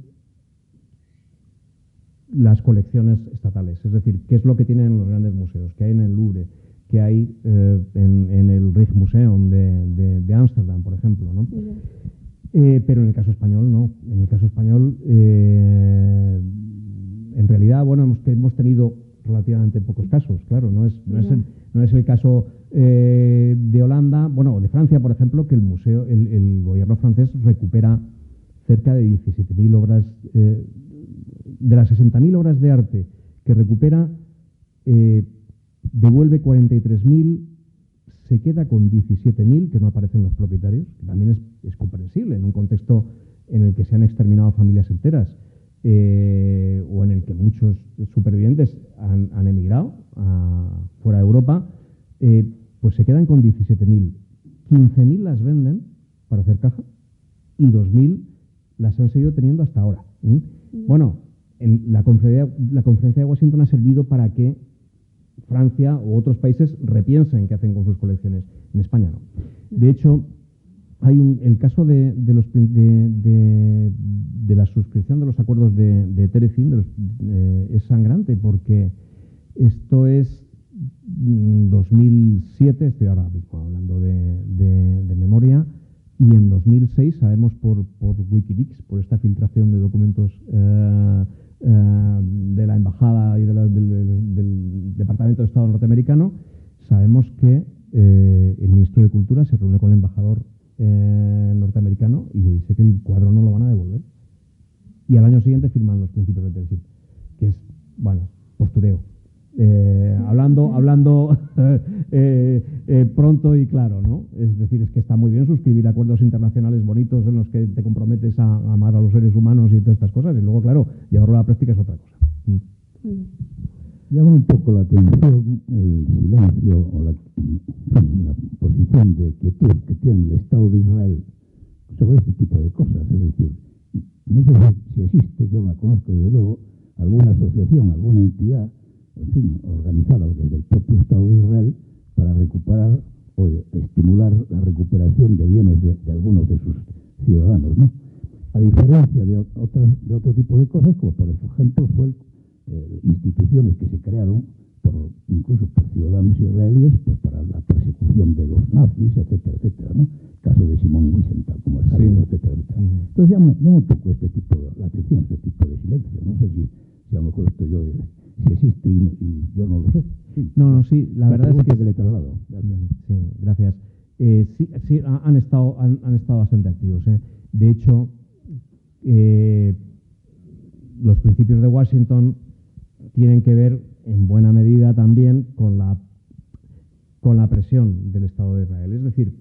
las colecciones estatales. Es decir, qué es lo que tienen los grandes museos, qué hay en el Louvre, qué hay en el Rijksmuseum de Ámsterdam, por ejemplo, ¿no? Pero en el caso español no. En el caso español, en realidad, bueno, hemos tenido relativamente pocos casos, claro. No es el caso de Holanda, bueno, o de Francia, por ejemplo, que el gobierno francés recupera cerca de 17.000 obras, de las 60.000 obras de arte que recupera, devuelve 43.000, se queda con 17.000, que no aparecen los propietarios, que también es comprensible en un contexto en el que se han exterminado familias enteras, o en el que muchos supervivientes han emigrado fuera de Europa, pues se quedan con 17.000. 15.000 las venden para hacer caja y 2.000 las han seguido teniendo hasta ahora. Bueno, la conferencia de Washington ha servido para que Francia u otros países repiensen qué hacen con sus colecciones. En España no. De hecho, hay el caso de la suscripción de los acuerdos de Terezín es sangrante, porque esto es 2007, estoy ahora mismo hablando de memoria, y en 2006 sabemos por Wikileaks, por esta filtración de documentos de la embajada y del Departamento de Estado norteamericano, sabemos que el ministro de Cultura se reúne con el embajador norteamericano y le dice que el cuadro no lo van a devolver. Y al año siguiente firman los principios de Terezín, que es, bueno, postureo. Hablando pronto y claro, ¿no? Es decir, es que está muy bien suscribir acuerdos internacionales bonitos en los que te comprometes a amar a los seres humanos y todas estas cosas, y luego, claro, llevarlo a la práctica es otra cosa. Llama un poco la atención el silencio o la posición de quietud que tiene el Estado de Israel sobre este tipo de cosas. Es decir, no sé si existe, yo la conozco desde luego, alguna asociación, alguna entidad, en fin, organizada desde el propio Estado de Israel para recuperar o estimular la recuperación de bienes de algunos de sus ciudadanos, ¿no? A diferencia de otro tipo de cosas, como por ejemplo fue instituciones que se crearon incluso por ciudadanos israelíes, pues para la persecución de los nazis, etcétera, etcétera, ¿no? Caso de Simón Wiesenthal, como es sabido, sí, etcétera, etcétera. Entonces llama un poco la atención este tipo de silencio. No sé si a lo mejor esto si existe y yo no lo sé. Sí. No, sí, la verdad es que le traslado. Gracias. Sí, gracias. Sí, han estado bastante activos. De hecho, los principios de Washington tienen que ver en buena medida también con la presión del Estado de Israel. Es decir,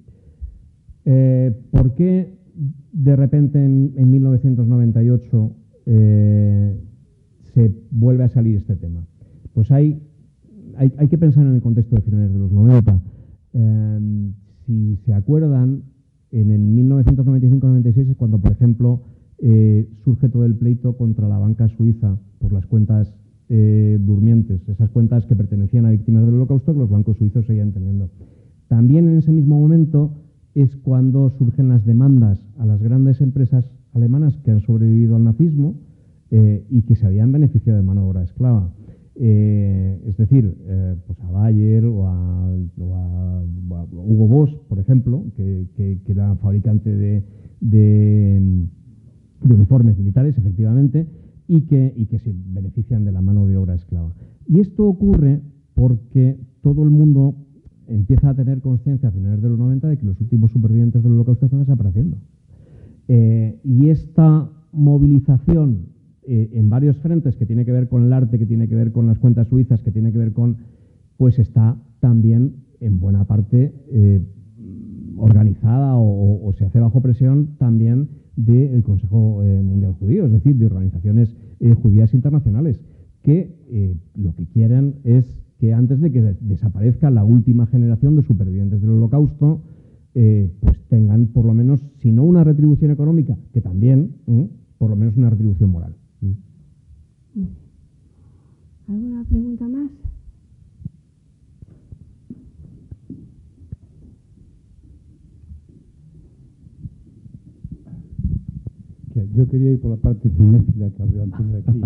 ¿por qué de repente en 1998 se vuelve a salir este tema? Pues hay que pensar en el contexto de finales de los 90. Si se acuerdan, en el 1995-96 es cuando, por ejemplo, surge todo el pleito contra la banca suiza por las cuentas durmientes, esas cuentas que pertenecían a víctimas del Holocausto que los bancos suizos seguían teniendo. También en ese mismo momento es cuando surgen las demandas a las grandes empresas alemanas que han sobrevivido al nazismo y que se habían beneficiado de mano de obra esclava. Es decir, pues a Bayer o a Hugo Boss, por ejemplo, que era fabricante de uniformes militares, efectivamente, y que se benefician de la mano de obra esclava. Y esto ocurre porque todo el mundo empieza a tener conciencia a finales de los 90 de que los últimos supervivientes del Holocausto están desapareciendo. Y esta movilización en varios frentes, que tiene que ver con el arte, que tiene que ver con las cuentas suizas, que tiene que ver con, pues está también en buena parte organizada o se hace bajo presión también del Consejo Mundial Judío, es decir, de organizaciones judías internacionales, que lo que quieren es que antes de que desaparezca la última generación de supervivientes del Holocausto, pues tengan por lo menos, si no una retribución económica, que también, por lo menos una retribución moral. ¿Alguna pregunta más? Yo quería ir por la parte cinéfila que hablé antes de aquí.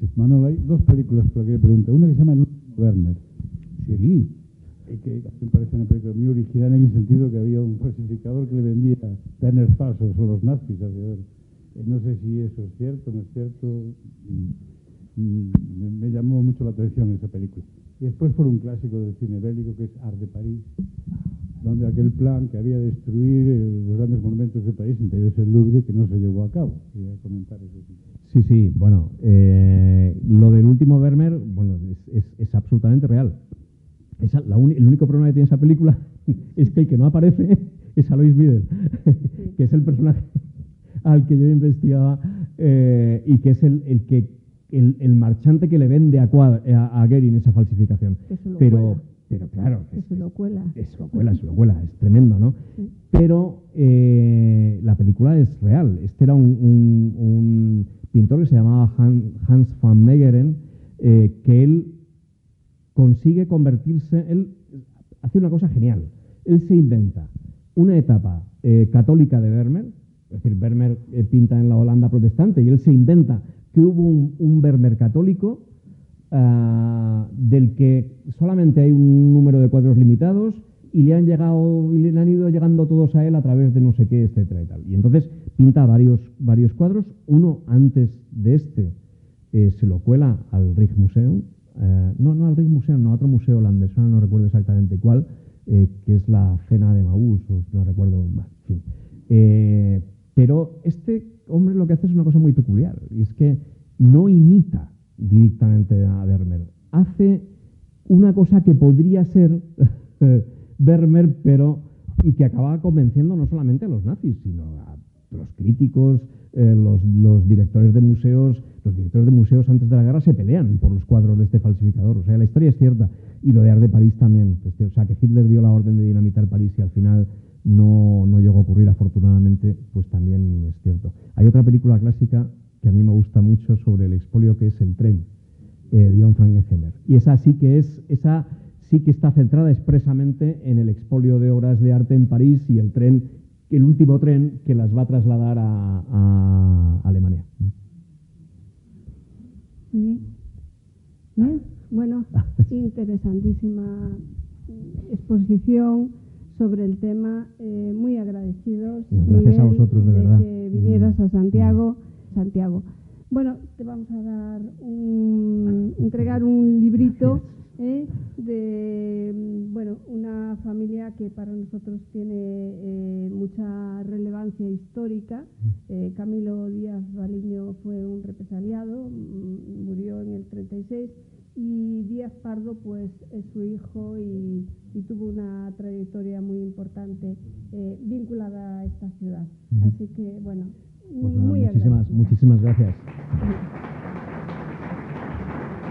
Sí. Manolo, hay dos películas por las que pregunto. Una que se llama El último Werner. Sí. Que me parece una película muy original en el sentido que había un falsificador que le vendía Werners falsos a los nazis. No sé si eso es cierto o no es cierto. Me llamó mucho la atención esa película. Y después por un clásico del cine bélico que es Art de París, donde aquel plan que había de destruir los grandes monumentos del país, entre ellos el Louvre, que no se llevó a cabo. Quería comentar eso. Sí, bueno, lo del último Vermeer, bueno, es absolutamente real. El único problema que tiene esa película es que el que no aparece es Alois Bieder, que es el personaje al que yo investigaba y que es el marchante que le vende a Goering esa falsificación. Pero claro, se lo cuela, es tremendo, ¿no? Sí. Pero la película es real. Este era un pintor que se llamaba Hans van Meegeren, que él consigue convertirse, él hace una cosa genial. Él se inventa una etapa católica de Vermeer, es decir, Vermeer pinta en la Holanda protestante y él se inventa que hubo un Vermeer católico del que solamente hay un número de cuadros limitados y le han ido llegando todos a él a través de no sé qué, etcétera y tal. Y entonces pinta varios cuadros. Uno antes de este se lo cuela al Rijksmuseum, no al Rijksmuseum, no, a otro museo holandés, ahora no recuerdo exactamente cuál, que es la Cena de Maús, no recuerdo, en fin. Pero este hombre lo que hace es una cosa muy peculiar, y es que no imita directamente a Vermeer. Hace una cosa que podría ser Vermeer, y que acaba convenciendo no solamente a los nazis, sino a los críticos, los directores de museos. Los directores de museos antes de la guerra se pelean por los cuadros de este falsificador. O sea, la historia es cierta. Y lo de Art de París también. O sea, que Hitler dio la orden de dinamitar París y al final no llegó a ocurrir, afortunadamente, pues también es cierto. Hay otra película clásica que a mí me gusta mucho sobre el expolio, que es El tren, de John Frankenheimer. Y esa sí que está centrada expresamente en el expolio de obras de arte en París y el último tren que las va a trasladar a Alemania. Muy bien. Bueno, interesantísima exposición sobre el tema. Muy agradecidos. Gracias, Miguel, a vosotros, de verdad. Que vinieras a Santiago. Bueno, te vamos a entregar un librito de una familia que para nosotros tiene mucha relevancia histórica. Camilo Díaz Baliño fue un represaliado, murió en el 36, y Díaz Pardo pues es su hijo y tuvo una trayectoria muy importante vinculada a esta ciudad. Así que bueno, pues nada, muy muchísimas gracias.